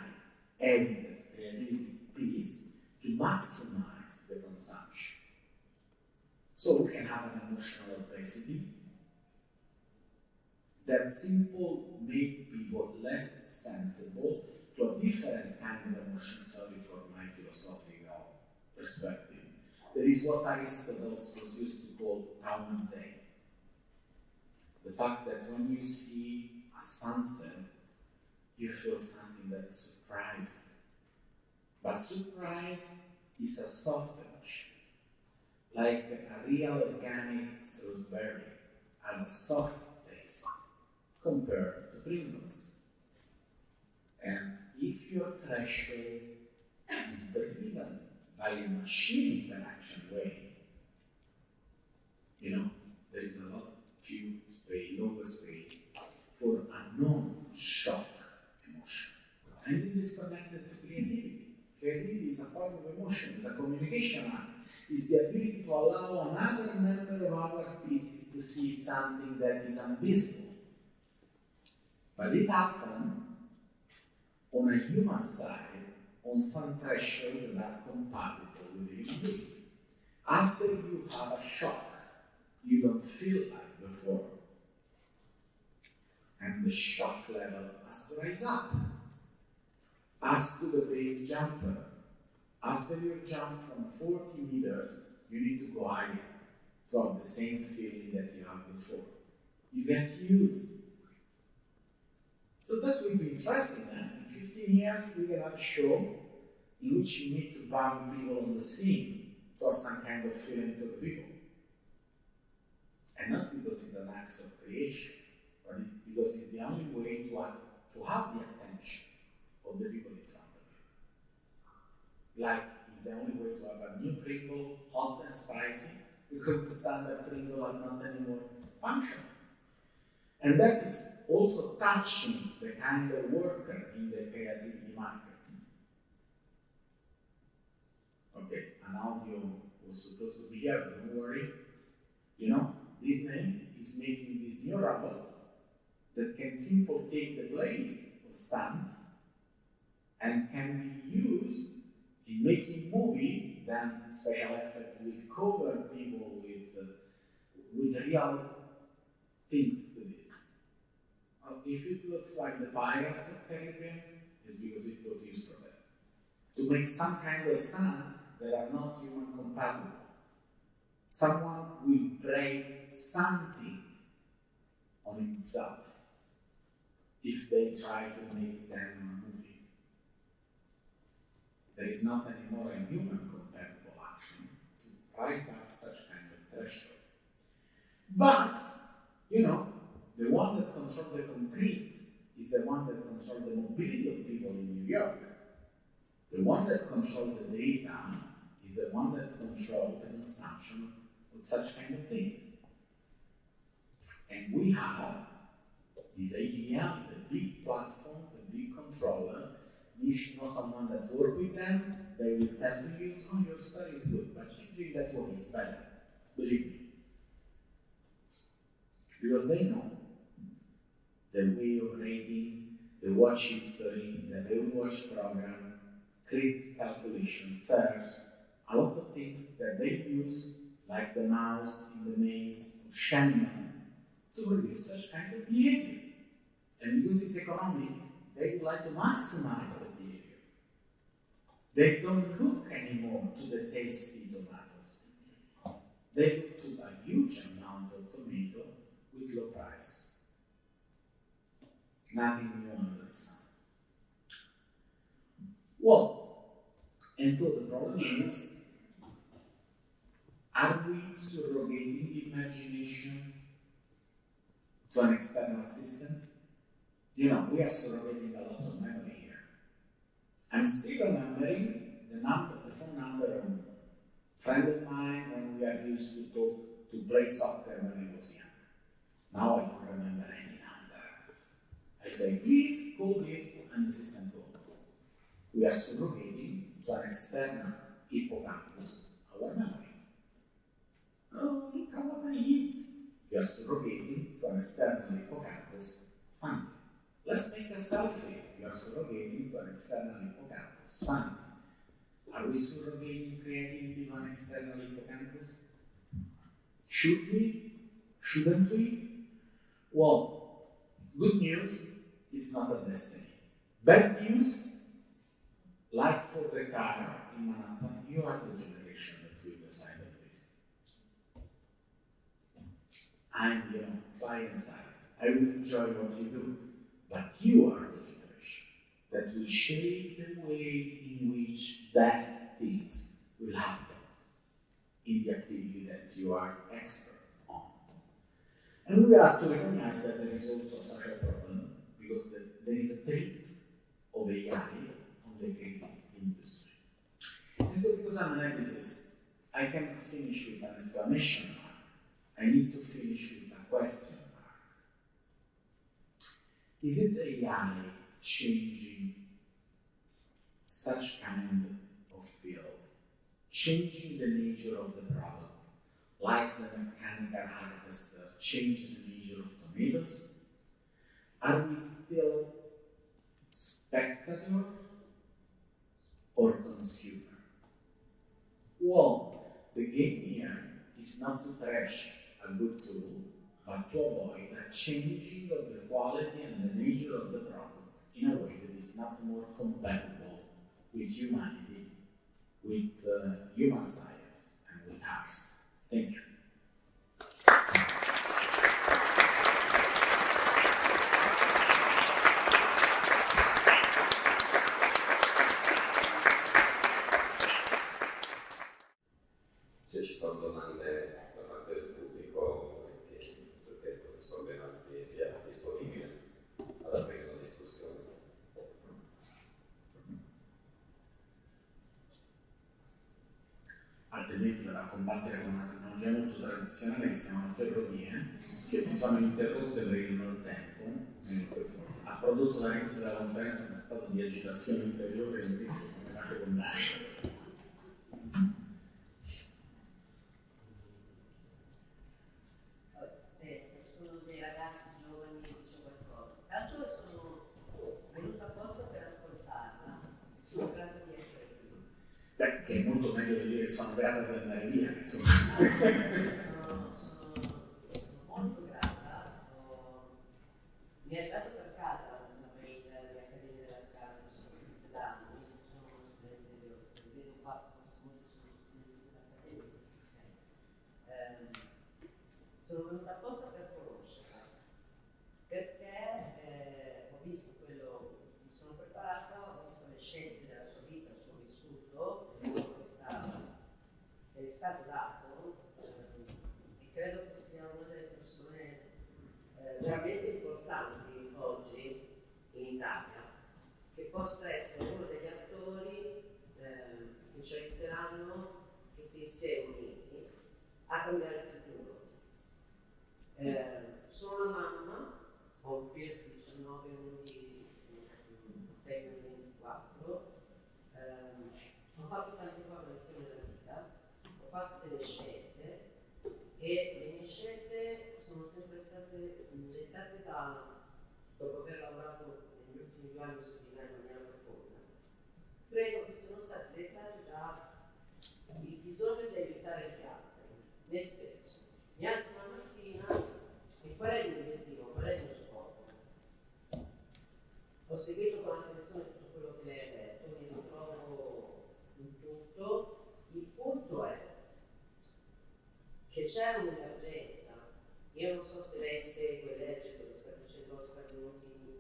edited creativity piece to maximize the consumption. So we can have an emotional obesity that simple make people less sensible to a different kind of emotion. Sorry for my philosophical perspective. That is what Aristotle was used to call taumazein. The fact that when you see a sunset, you feel something that's surprising. But surprise is a soft emotion. Like a real organic strawberry has a soft taste compared to Pringles. And if your threshold is driven by a machine interaction way, there is a lot few space, lower space for a non-shock emotion. And this is connected to creativity. Creativity is a form of emotion, it's a communication act. It's the ability to allow another member of our species to see something that is invisible. But it happens on a human side on some threshold that are compatible with the human being. After you have a shock, you don't feel like before. And the shock level has to rise up. As to the base jumper, after you jump from 40 meters, you need to go higher to have the same feeling that you had before. You get used. So that will be interesting. In 15 years, we can have a show in which you need to bang people on the screen to have some kind of feeling to the people. And not because it's an act of creation, but because it's the only way to have the attention of the people in front of you. Like, it's the only way to have a new Pringle, hot and spicy, because the standard Pringle are not anymore functional. And that is also touching the kind of worker in the creativity market. Okay, an audio was supposed to be here, but don't worry. Disney is making these new robots that can simply take the place of stunt and can be used in making movie. Then special effect will cover people with real things to this. If it looks like the Pirates of the Caribbean, it's because it was used for that. To make some kind of stunts that are not human compatible. Someone will break something on himself if they try to make them a movie. There is not anymore a human compatible action to rise up such kind of threshold. But, the one that controls the concrete is the one that controls the mobility of people in New York. The one that controls the data is the one that controls the consumption of such kind of things. And we have this idea, the big platform, the big controller. If you know someone that works with them, they will tell you, your story is good, but you think that one is better. Believe me. Because they know the way of rating, the watch history, the rewatch program, crit calculation, search, a lot of things that they use, like the mouse in the maze of Shannon, to produce such kind of behavior. And because it's economic, they would like to maximize the behavior. They don't look anymore to the tasty tomatoes. They look to a huge amount of tomato with low price. Nothing new under the sun. Well, and so the problem is, are we surrogating the imagination to an external system? We are surrogating a lot of memory here. I'm still remembering the phone number of a friend of mine when we are used to talk, to play soccer when I was young. Now I don't remember any number. I say, please call this, and the system goes. We are surrogating to an external hippocampus our memory. Oh, look at what I eat. We are surrogating to an external hippocampus something. Let's make a selfie. We are surrogating to an external hippocampus something. Are we surrogating creativity to an external hippocampus? Should we? Shouldn't we? Well, good news, it's not a destiny. Bad news, like for the car in Manhattan, you are the generation that will decide on this. I'm, client side. I will enjoy what you do, but you are the generation that will shape the way in which bad things will happen in the activity that you are expert on. And we have to recognize that there is also a social problem, because there is a threat of AI on the creative industry. And so, because I'm an ethicist, I cannot finish with an exclamation mark. I need to finish with a question mark. Is it AI changing such kind of field, changing the nature of the product, like the mechanical harvester changed the nature of tomatoes? Are we still spectator or consumer? Well, the game here is not to trash a good tool, but to avoid a changing of the quality and the nature of the product in a way that is not more compatible with humanity, with human science, and with ours. Thank you. Se ci sono domande da parte del pubblico, se il professor Benanti sia disponibile ad aprire una discussione. Altrimenti vado a combattere con una tecnologia molto tradizionale che si chiamano ferrovie, che si sono interrotte per il maltempo. Questo ha prodotto dall'inizio della conferenza uno stato di agitazione interiore nella secondaria. Se nessuno dei ragazzi giovani dice qualcosa, tanto sono venuta apposta per ascoltarla e sono grata di essere qui. Beh, che è molto meglio di dire che sono grata di andare via, insomma. Sono molto grata. Mi è arrivato per casa una mail di Accademia della Scala, sono tutte d'anni, sono una studente, vedo qua, forse molti sono studenti dell'Accademia. Sono venuta apposta per conoscerla, perché ho visto quello, mi sono preparata, ho visto le scelte della sua vita, il suo vissuto, il lavoro che le è stato dato, e credo che sia una delle persone veramente importanti oggi in Italia, che possa essere uno degli attori che ci aiuteranno, che si è uniti a cambiare il futuro. Sono una mamma, ho un figlio di 19 e uno di femmina di 24. Ho fatto tante cose anche nella vita, ho fatto delle scelte e le mie scelte sono sempre state dettate dopo aver lavorato negli ultimi 2 anni su di me in maniera profonda. Credo che siano state dettate dal bisogno di aiutare gli altri, nel senso, mi alzo la mattina e qual è il mio obiettivo, qual è il mio scopo? Ho seguito con attenzione tutto quello che lei ha detto, mi ritrovo in tutto. Il punto è che c'è un'emergenza. Io non so se lei segue, legge cosa sta dicendo Oscar Inofini,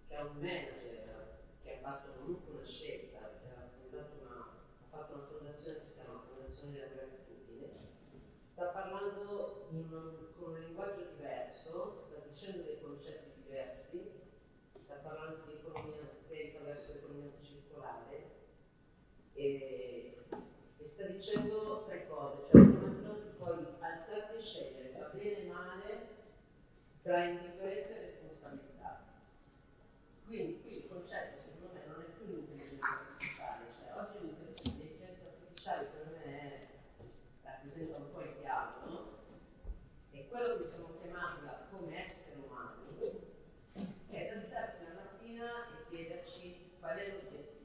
che è un manager che ha fatto comunque una scelta, ha fatto una fondazione che si chiama Fondazione della Gratitudine. Sta parlando con un linguaggio diverso, sta dicendo dei concetti diversi, sta parlando di economia sferica verso l'economia circolare e sta dicendo 3 cose, cioè che puoi alzarti e scegliere tra bene e male, tra indifferenza e responsabilità. Quindi qui il concetto secondo me non è più l'intelligenza artificiale, cioè oggi l'intelligenza artificiale per me rappresenta un po' il diavolo, e quello che siamo chiamati come esseri umani è alzarsi la mattina e chiederci qual è l'obiettivo.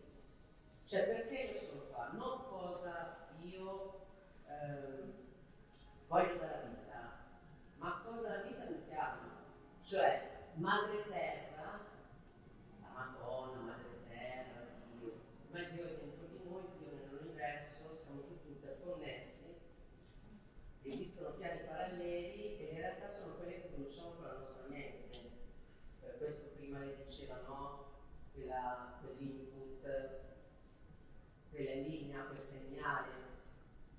Cioè perché io sono qua, non cosa io voglio dalla vita, ma cosa la vita mi chiama. Cioè madre terra, la Madonna, madre terra, Dio, ma Dio è dentro di noi, Dio nell'universo, siamo tutti interconnessi, esistono piani paralleli e in realtà sono quelli che conosciamo con la nostra mente. Per questo prima le diceva no, quell'input, quella linea, quel segnale.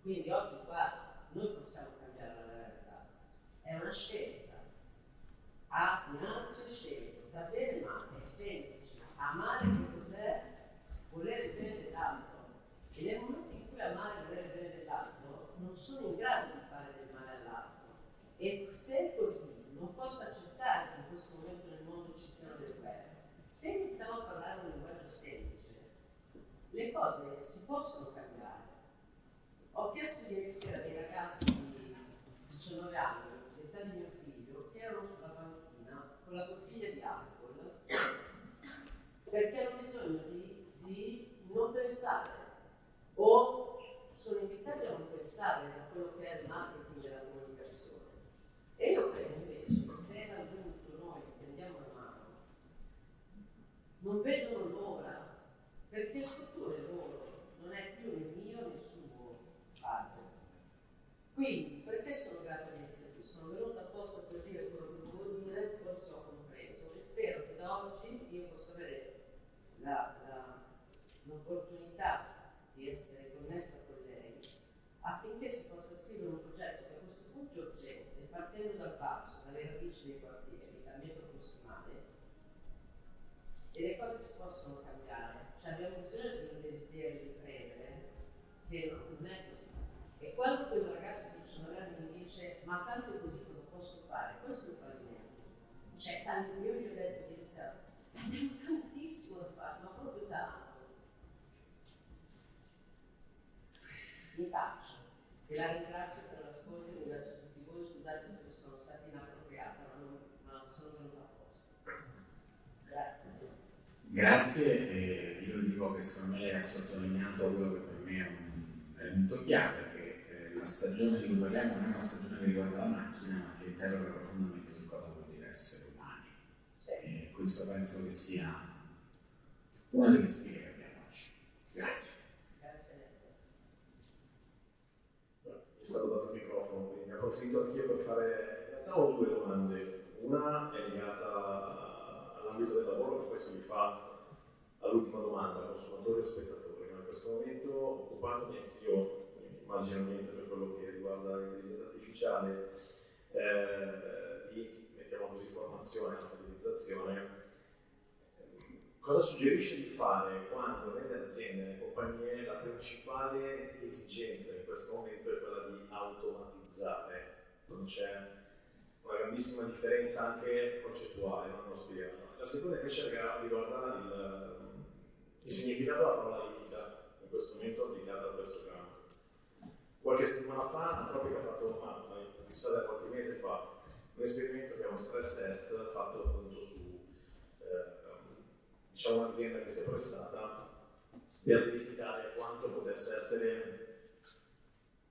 Quindi oggi qua noi possiamo cambiare la realtà. È una scelta. Mi alzo e scelgo, tra bene e male, è semplice. Amare che cos'è? Volere il bene dell'altro. E nel momento in cui amare e volere il bene dell'altro, non sono in grado di fare del male all'altro. E se è così, non posso accettare che in questo momento nel mondo ci siano delle guerre. Se iniziamo a parlare un linguaggio semplice, le cose si possono cambiare. Ho chiesto ieri sera a dei ragazzi di 19 anni, l'età di mio figlio, che erano sulla panchina con la bottiglia di alcol perché hanno bisogno di non pensare o sono invitati a non pensare a quello che è il marketing della comunicazione. E io credo invece che se adulto noi tendiamo la mano, non vedono l'ora, perché il futuro è loro, non è più né mio né suo padre. Quindi, perché sono grata all'inizio? Sono venuta apposta per dire quello che volevo dire, forse ho compreso e spero che da oggi io possa avere l'opportunità di essere connessa con lei affinché si possa scrivere un progetto che a questo punto è urgente, partendo dal basso, dalle radici dei quartieri, dal metodo possimale, e le cose si possono cambiare. Cioè abbiamo bisogno di un desiderio di credere che non è così. E quando quel ragazzo di 19 anni mi dice ma tanto è così cosa posso fare? Questo è un fallimento. Cioè, io gli ho detto ieri sera, abbiamo tantissimo da fare, ma proprio tanto. Mi faccio e la ringrazio per l'ascolto e ringrazio tutti voi, scusate se sono stata inappropriata, ma sono venuta apposta. Grazie. Grazie, io dico che secondo me lei ha sottolineato quello che per me è un elemento chiave, che la stagione di cui parliamo non è una stagione che riguarda la macchina, ma che interroga profondamente su cosa vuol dire essere umani. Sì. E questo penso che sia una delle sfide che abbiamo oggi. Grazie. È stato dato il microfono, quindi approfitto anch'io per fare, in realtà ho due domande. Una è legata all'ambito del lavoro, che poi si rifà all'ultima domanda, consumatori o spettatori. Ma in questo momento, occupandomi anch'io, marginalmente per quello che riguarda l'intelligenza artificiale, di, mettiamo così, formazione, alfabetizzazione, cosa suggerisce di fare quando nelle aziende, nelle compagnie, la principale esigenza in questo momento è quella di automatizzare? Non c'è una grandissima differenza anche concettuale, non lo spiego. La seconda invece riguarda il significato della parola etica in questo momento applicata a questo campo. Qualche settimana fa Antropica ha fatto, qualche mese fa, un esperimento che è uno stress test fatto appunto su diciamo un'azienda che si è prestata per verificare quanto potesse essere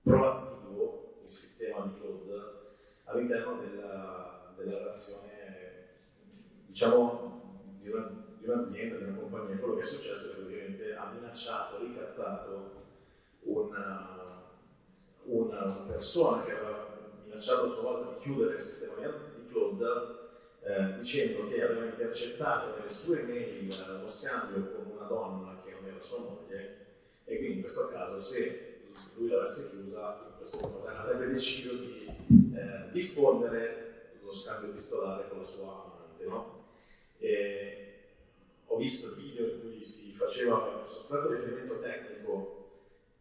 proattivo il sistema di cloud all'interno della relazione, diciamo, di un'azienda, di una compagnia. Quello che è successo è che ovviamente ha minacciato, ricattato una persona che aveva minacciato a sua volta di chiudere il sistema di cloud, dicendo che aveva intercettato nelle sue mail uno scambio con una donna che non era sua moglie, e quindi in questo caso se lui l'avesse chiusa, in questo modo avrebbe deciso di diffondere lo scambio epistolare con la sua amante, no? E ho visto il video in cui si faceva soltanto riferimento tecnico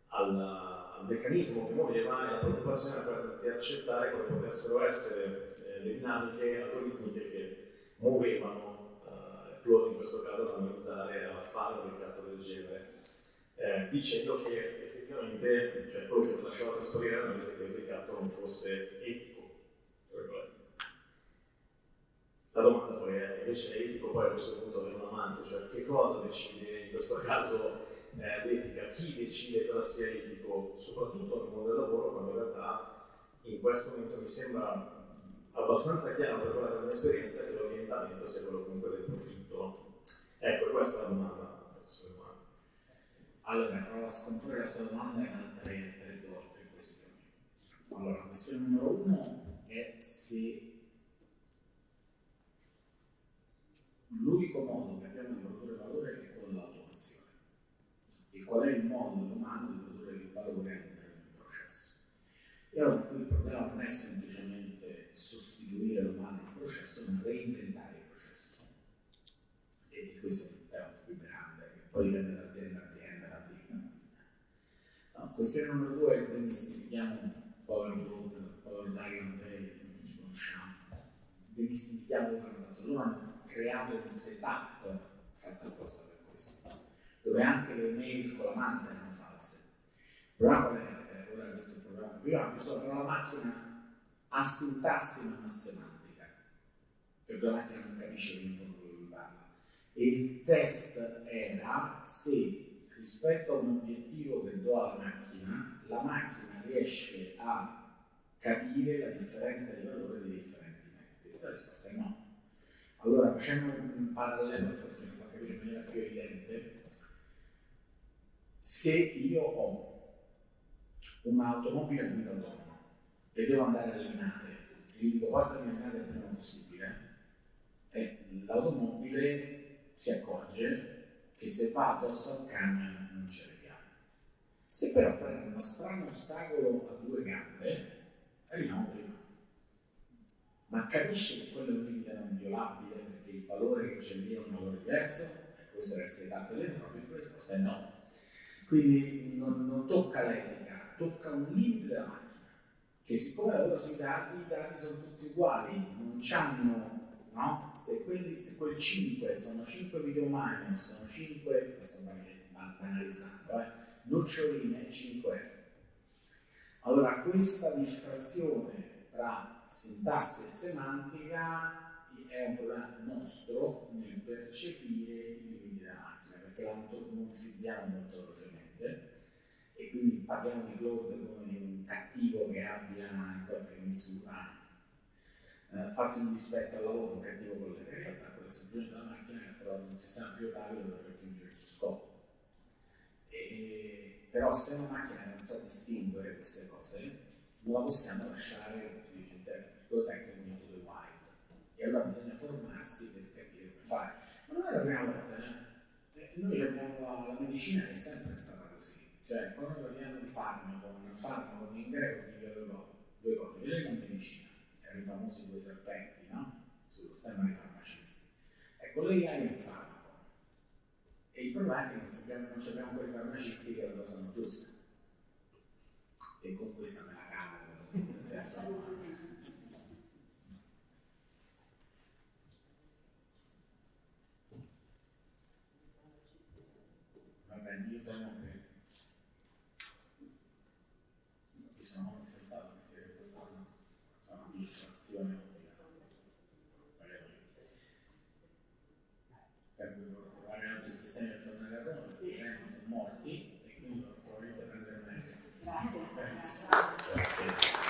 al meccanismo che muoveva, e la preoccupazione era quella di intercettare quelle potessero essere le dinamiche algoritmiche che muovevano Claude in questo caso ad analizzare, a fare un ricatto del genere, dicendo che effettivamente, cioè, quello che lasciava trasparire l'analisi, che il ricatto non fosse etico. La domanda poi è invece etico poi a questo punto avere un amante, cioè che cosa decide in questo caso l'etica, chi decide cosa sia etico, soprattutto nel mondo del lavoro, quando in realtà in questo momento mi sembra abbastanza chiaro per quella che è la mia esperienza che l'orientamento sia quello comunque del profitto. Ecco, questa è la domanda. Allora, provo a scomporre la sua domanda in tre questioni. Allora, la questione numero uno è se l'unico modo che abbiamo di produrre valore è quello dell'automazione. E qual è il modo dell'umano di produrre il valore all'interno del processo? E allora qui il problema non è semplicemente sostituire l'umano al processo, ma reinventare il processo. E questo è un tema più grande, che poi dipende da azienda a azienda, da azienda. No, questione numero due, demistifichiamo Power Diagram Day, non ci conosciamo. Demistifichiamo quello che hanno fatto. Loro hanno creato un setup fatto apposta per questo, dove anche le mail con l'amante erano false. Il problema qual è? Ora questo è il programma più ampio, però la macchina ha sintassi ma non semantica, perché la macchina non capisce in fondo quello che parla. E il test era se rispetto a un obiettivo che do alla macchina, la macchina riesce a capire la differenza di valore dei differenti mezzi. La risposta è no. Allora, facendo un parallelo, forse mi fa capire in maniera più evidente, se io ho un'automobile a guida autonoma e devo andare a Linate e gli dico portami a Linate il prima possibile, l'automobile si accorge che se va addosso al camion non c'è le chiavi. Se però prende uno strano ostacolo a due gambe, arriviamo prima. Ma capisce che quello è un limite non violabile perché il valore che c'è lì è un valore diverso? Questa è la verità dell'elettronica, la risposta è no. Quindi non tocca l'etica, tocca un limite della macchina, che siccome lavora sui dati, i dati sono tutti uguali, non c'hanno, no? Se quei 5 sono 5 video umani o sono 5, questo banalizzando, noccioline 5 euro. Allora questa distrazione tra sintassi e semantica è un problema nostro nel percepire i limiti della macchina, perché l'antropomorfizziamo molto velocemente e quindi parliamo di Claude come di un cattivo che abbia in qualche misura fatto un dispetto al lavoro, un cattivo collega. In realtà quello è semplicemente una macchina che ha trovato un sistema più rapido per raggiungere il suo scopo. Però se una macchina non sa distinguere queste cose, non la possiamo lasciare, come si dice in termini tecnico, into the wild. E allora bisogna formarsi per capire come fare. Ma non è la prima volta, noi abbiamo la medicina che è sempre stata così. Cioè, quando parliamo di farmaco in greco significa due cose. Vedete in medicina, erano i famosi due serpenti, no? Sullo stemma dei farmacisti. Ecco, l'IA è un farmaco. E il problema è che non abbiamo quei farmacisti che la dosano giusta. E con questa me la cavo, terza domanda. Va bene, io temo che ci sono come sia stato, che questa è una distrazione per trovare altri sistemi per tornare a Roma, perché i remi sono morti e quindi probabilmente prenderò meglio. Grazie.